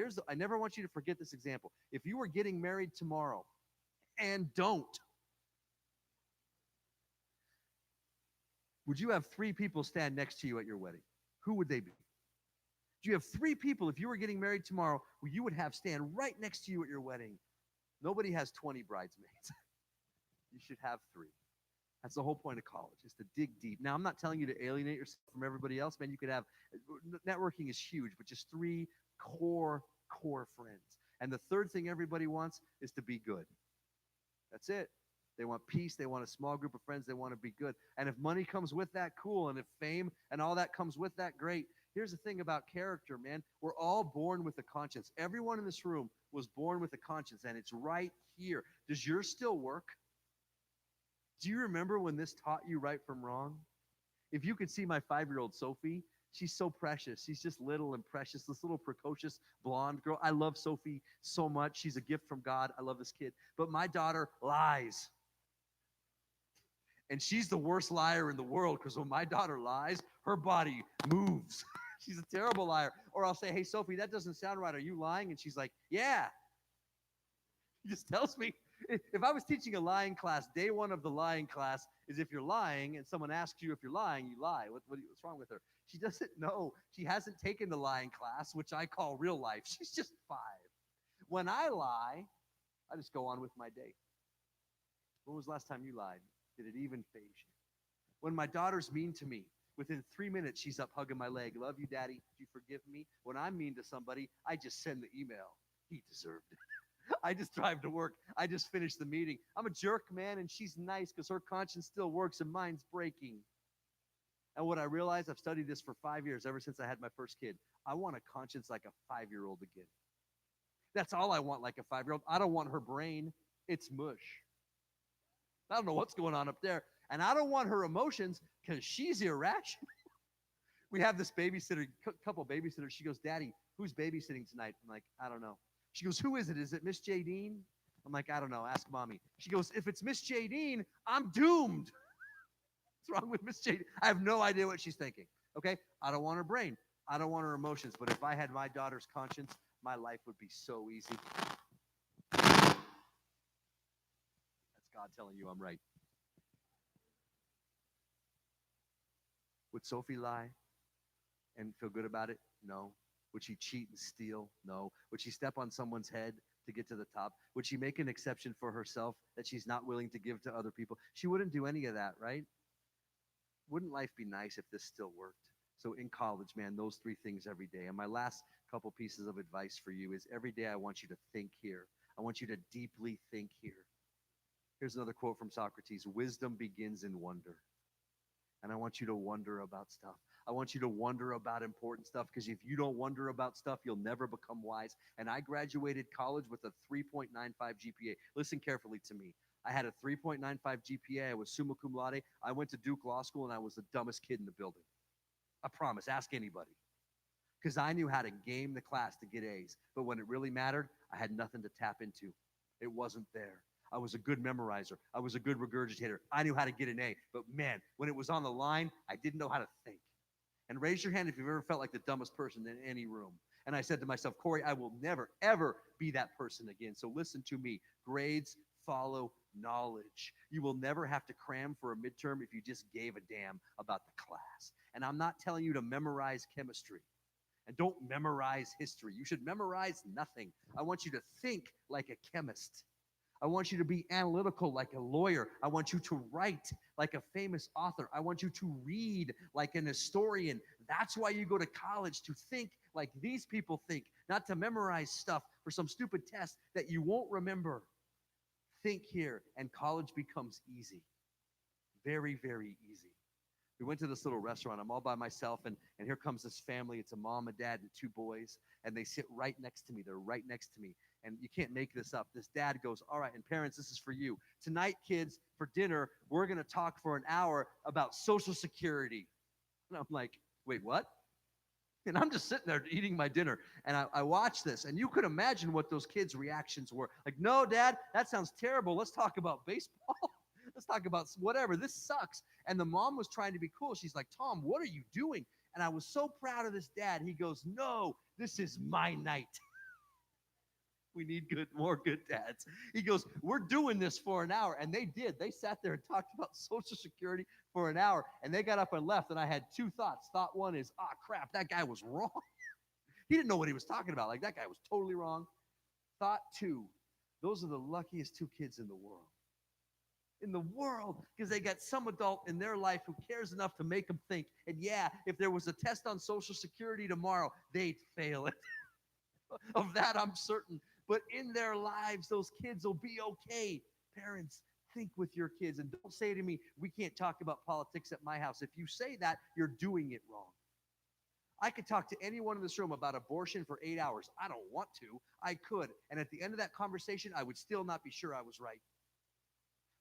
[SPEAKER 5] So I never want you to forget this example. If you were getting married tomorrow, and don't, would you have 3 people stand next to you at your wedding? Who would they be? Do you have 3 people, if you were getting married tomorrow, who you would have stand right next to you at your wedding? Nobody has 20 bridesmaids. You should have 3. That's the whole point of college, is to dig deep. Now, I'm not telling you to alienate yourself from everybody else, man. You could have, networking is huge, but just 3 core friends. And the third thing everybody wants is to be good. That's it. They want peace. They want a small group of friends. They want to be good. And if money comes with that, cool. And if fame and all that comes with that, great. Here's the thing about character, man. We're all born with a conscience. Everyone in this room was born with a conscience, and it's right here. Does yours still work? Do you remember when this taught you right from wrong? If you could see my 5-year-old Sophie, she's so precious. She's just little and precious, this little precocious blonde girl. I love Sophie so much. She's a gift from God. I love this kid. But my daughter lies. And she's the worst liar in the world, because when my daughter lies, her body moves. She's a terrible liar. Or I'll say, hey, Sophie, that doesn't sound right. Are you lying? And she's like, yeah. She just tells me. If I was teaching a lying class, day 1 of the lying class is if you're lying and someone asks you if you're lying, you lie. What's wrong with her? She doesn't know. She hasn't taken the lying class, which I call real life. She's just 5. When I lie, I just go on with my day. When was the last time you lied? Did it even faze you? When my daughter's mean to me, within 3 minutes, she's up hugging my leg. Love you, Daddy. Do you forgive me? When I'm mean to somebody, I just send the email. He deserved it. I just drive to work. I just finished the meeting. I'm a jerk, man, and she's nice because her conscience still works and mine's breaking. And what I realized, I've studied this for 5 years, ever since I had my first kid. I want a conscience like a 5-year-old again. That's all I want, like a 5-year-old. I don't want her brain. It's mush. I don't know what's going on up there. And I don't want her emotions because she's irrational. We have this babysitter, couple babysitters. She goes, Daddy, who's babysitting tonight? I'm like, I don't know. She goes, who is it? Is it Miss Jadine? I'm like, I don't know. Ask Mommy. She goes, if it's Miss Jadine, I'm doomed. What's wrong with Miss Jadine? I have no idea what she's thinking. Okay? I don't want her brain. I don't want her emotions. But if I had my daughter's conscience, my life would be so easy. That's God telling you I'm right. Would Sophie lie and feel good about it? No. Would she cheat and steal? No. Would she step on someone's head to get to the top? Would she make an exception for herself that she's not willing to give to other people? She wouldn't do any of that, right? Wouldn't life be nice if this still worked? So in college, man, those 3 things every day. And my last couple pieces of advice for you is every day I want you to think here. I want you to deeply think here. Here's another quote from Socrates. Wisdom begins in wonder. And I want you to wonder about stuff. I want you to wonder about important stuff because if you don't wonder about stuff, you'll never become wise. And I graduated college with a 3.95 GPA. Listen carefully to me. I had a 3.95 GPA. I was summa cum laude. I went to Duke Law School and I was the dumbest kid in the building. I promise. Ask anybody. Because I knew how to game the class to get A's. But when it really mattered, I had nothing to tap into. It wasn't there. I was a good memorizer. I was a good regurgitator. I knew how to get an A. But man, when it was on the line, I didn't know how to think. And raise your hand if you've ever felt like the dumbest person in any room. And I said to myself, Corey, I will never, ever be that person again. So listen to me. Grades follow knowledge. You will never have to cram for a midterm if you just gave a damn about the class. And I'm not telling you to memorize chemistry. And don't memorize history. You should memorize nothing. I want you to think like a chemist. I want you to be analytical like a lawyer. I want you to write like a famous author. I want you to read like an historian. That's why you go to college, to think like these people think, not to memorize stuff for some stupid test that you won't remember. Think here, and college becomes easy. Very, very easy. We went to this little restaurant. I'm all by myself, and here comes this family. It's a mom, a dad, and 2 boys, and they sit right next to me. They're right next to me, and you can't make this up. This dad goes, all right, and parents, this is for you. Tonight, kids, for dinner, we're going to talk for an hour about Social Security. And I'm like, wait, what? And I'm just sitting there eating my dinner, and I watch this, and you could imagine what those kids' reactions were. Like, no, Dad, that sounds terrible. Let's talk about baseball. Let's talk about whatever. This sucks. And the mom was trying to be cool. She's like, Tom, what are you doing? And I was so proud of this dad. He goes, no, this is my night. We need more good dads. He goes, we're doing this for an hour. And they did. They sat there and talked about Social Security for an hour. And they got up and left. And I had 2 thoughts. Thought 1 is, crap, that guy was wrong. He didn't know what he was talking about. Like, that guy was totally wrong. Thought 2, those are the luckiest 2 kids in the world. In the world, because they got some adult in their life who cares enough to make them think. And yeah, if there was a test on Social Security tomorrow, they'd fail it. Of that, I'm certain. But in their lives, those kids will be okay. Parents, think with your kids. And don't say to me, we can't talk about politics at my house. If you say that, you're doing it wrong. I could talk to anyone in this room about abortion for 8 hours. I don't want to. I could. And at the end of that conversation, I would still not be sure I was right.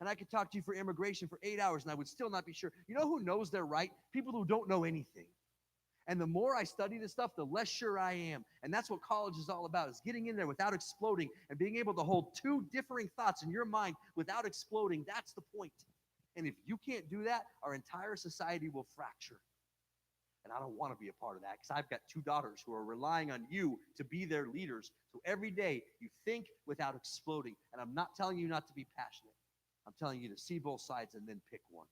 [SPEAKER 5] And I could talk to you for immigration for 8 hours, and I would still not be sure. You know who knows they're right? People who don't know anything. And the more I study this stuff, the less sure I am. And that's what college is all about, is getting in there without exploding and being able to hold 2 differing thoughts in your mind without exploding. That's the point. And if you can't do that, our entire society will fracture. And I don't want to be a part of that because I've got 2 daughters who are relying on you to be their leaders. So every day you think without exploding. And I'm not telling you not to be passionate. I'm telling you to see both sides and then pick one.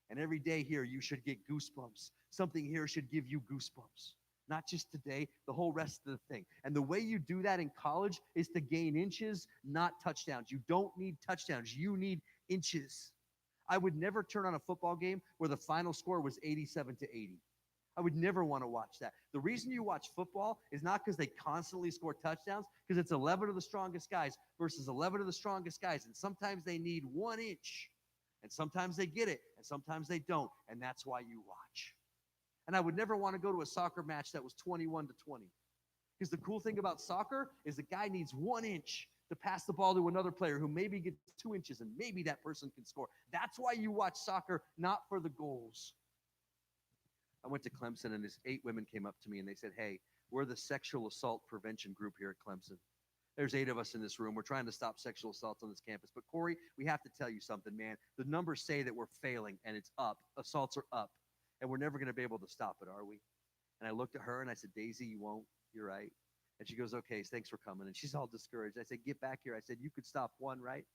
[SPEAKER 5] And every day here, you should get goosebumps. Something here should give you goosebumps. Not just today, the whole rest of the thing. And the way you do that in college is to gain inches, not touchdowns. You don't need touchdowns. You need inches. I would never turn on a football game where the final score was 87-80. I would never want to watch that. The reason you watch football is not because they constantly score touchdowns, because it's 11 of the strongest guys versus 11 of the strongest guys. And sometimes they need 1 inch. And sometimes they get it, and sometimes they don't. And that's why you watch. And I would never want to go to a soccer match that was 21-20. Because the cool thing about soccer is the guy needs 1 inch to pass the ball to another player who maybe gets 2 inches, and maybe that person can score. That's why you watch soccer, not for the goals. I went to Clemson, and 8 women came up to me, and they said, hey, we're the sexual assault prevention group here at Clemson. There's 8 of us in this room. We're trying to stop sexual assaults on this campus. But, Corey, we have to tell you something, man. The numbers say that we're failing, and it's up. Assaults are up, and we're never going to be able to stop it, are we? And I looked at her, and I said, Daisy, you won't. You're right. And she goes, okay, thanks for coming. And she's all discouraged. I said, get back here. I said, you could stop 1, right?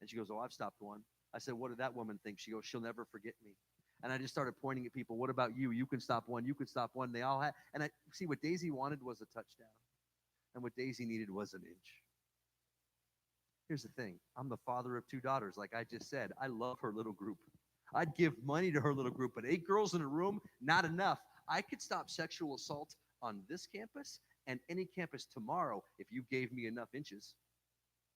[SPEAKER 5] And she goes, oh, I've stopped 1. I said, what did that woman think? She goes, she'll never forget me. And I just started pointing at people. What about you? You can stop 1. You can stop 1. They all had. And I see what Daisy wanted was a touchdown. And what Daisy needed was an inch. Here's the thing. I'm the father of 2 daughters, like I just said. I love her little group. I'd give money to her little group, but 8 girls in a room, not enough. I could stop sexual assault on this campus and any campus tomorrow if you gave me enough inches.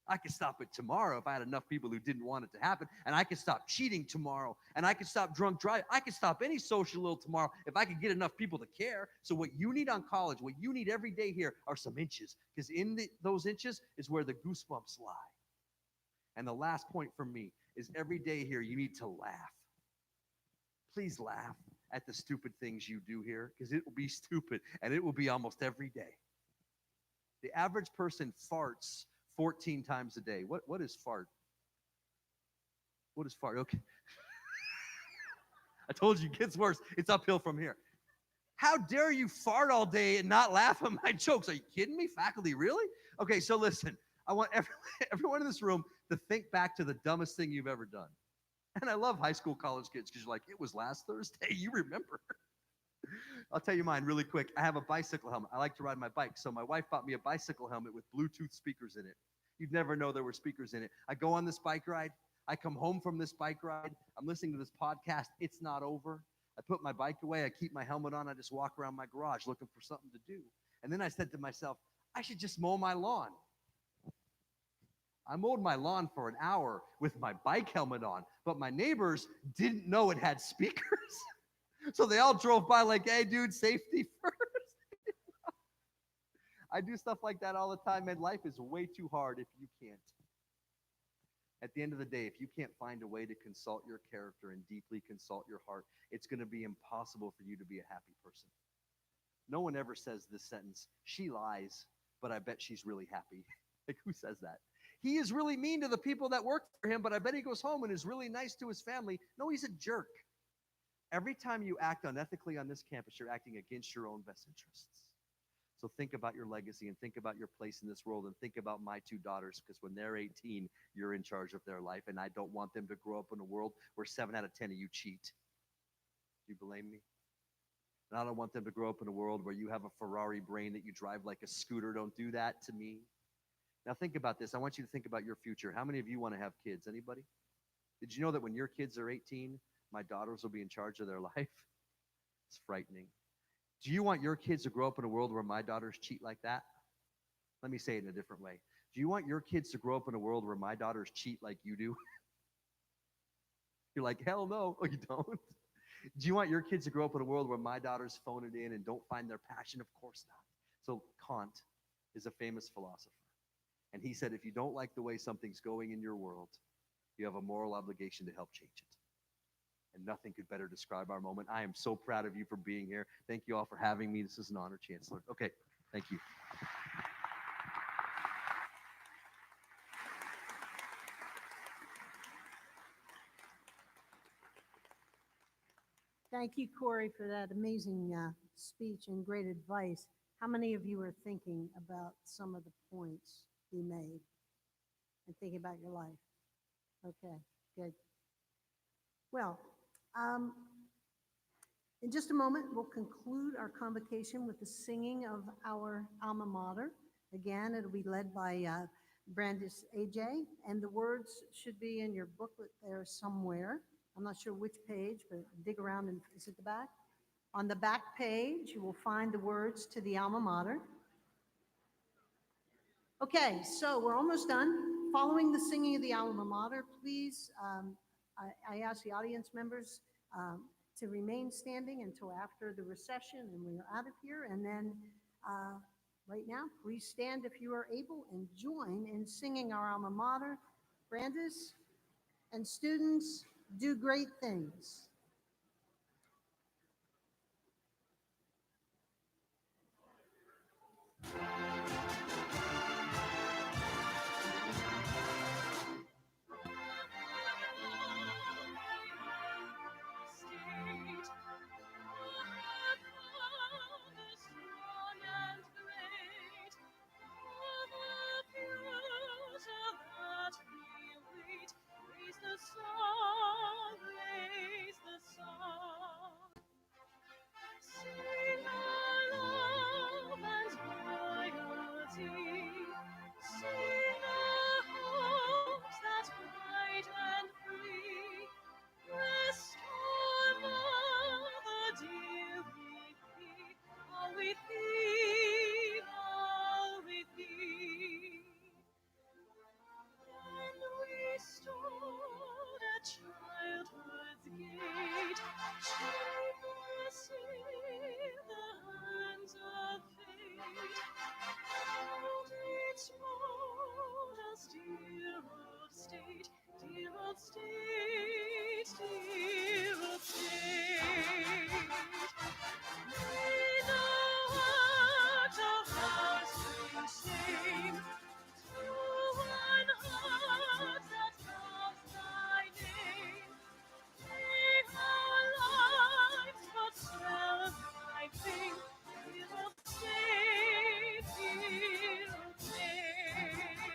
[SPEAKER 5] I could stop it tomorrow if I had enough people who didn't want it to happen. And I could stop cheating tomorrow. And I could stop drunk driving. I could stop any social ill tomorrow if I could get enough people to care. So what you need on college, what you need every day here are some inches. Because in those inches is where the goosebumps lie. And the last point from me is every day here you need to laugh. Please laugh at the stupid things you do here, because it will be stupid and it will be almost every day. The average person farts 14 times a day. What is fart? What is fart? Okay. I told you it gets worse. It's uphill from here. How dare you fart all day and not laugh at my jokes? Are you kidding me? Faculty, really? Okay, so listen. I want everyone in this room to think back to the dumbest thing you've ever done. And I love high school, college kids because you're like, it was last Thursday. You remember. I'll tell you mine really quick. I have a bicycle helmet. I like to ride my bike. So my wife bought me a bicycle helmet with Bluetooth speakers in it. You'd never know there were speakers in it. I go on this bike ride. I come home from this bike ride. I'm listening to this podcast. It's not over. I put my bike away. I keep my helmet on. I just walk around my garage looking for something to do. And then I said to myself, I should just mow my lawn. I mowed my lawn for an hour with my bike helmet on, but my neighbors didn't know it had speakers. So they all drove by like, hey, dude, safety first. I do stuff like that all the time, and life is way too hard if you can't. At the end of the day, if you can't find a way to consult your character and deeply consult your heart, it's going to be impossible for you to be a happy person. No one ever says this sentence, she lies, but I bet she's really happy. Like, who says that? He is really mean to the people that work for him, but I bet he goes home and is really nice to his family. No, he's a jerk. Every time you act unethically on this campus, you're acting against your own best interests. So think about your legacy and think about your place in this world and think about my two daughters, because when they're 18, you're in charge of their life, and I don't want them to grow up in a world where 7 out of 10 of you cheat. Do you blame me? And I don't want them to grow up in a world where you have a Ferrari brain that you drive like a scooter. Don't do that to me. Now think about this. I want you to think about your future. How many of you want to have kids? Anybody? Did you know that when your kids are 18, my daughters will be in charge of their life? It's frightening. Do you want your kids to grow up in a world where my daughters cheat like that? Let me say it in a different way. Do you want your kids to grow up in a world where my daughters cheat like you do? You're like, hell no. Oh, you don't? Do you want your kids to grow up in a world where my daughters phone it in and don't find their passion? Of course not. So Kant is a famous philosopher. And he said, if you don't like the way something's going in your world, you have a moral obligation to help change it. And nothing could better describe our moment. I am so proud of you for being here. Thank you all for having me. This is an honor, Chancellor. Okay, thank you.
[SPEAKER 2] Thank you, Corey, for that amazing speech and great advice. How many of you are thinking about some of the points he made and thinking about your life? Okay, good. Well, in just a moment, we'll conclude our convocation with the singing of our alma mater. Again, it'll be led by Brandis AJ, and the words should be in your booklet there somewhere. I'm not sure which page, but dig around and is it the back? On the back page, you will find the words to the alma mater. Okay, so we're almost done. Following the singing of the alma mater, please, I ask the audience members to remain standing until after the recession and we're out of here. And then right now, please stand if you are able and join in singing our alma mater. Brandis and students, do great things.
[SPEAKER 1] Sing our love and joy old state, dear old state. May the heart of ours sing to one heart that loves thy name. May our lives but tell thy fame, dear old state, dear old state.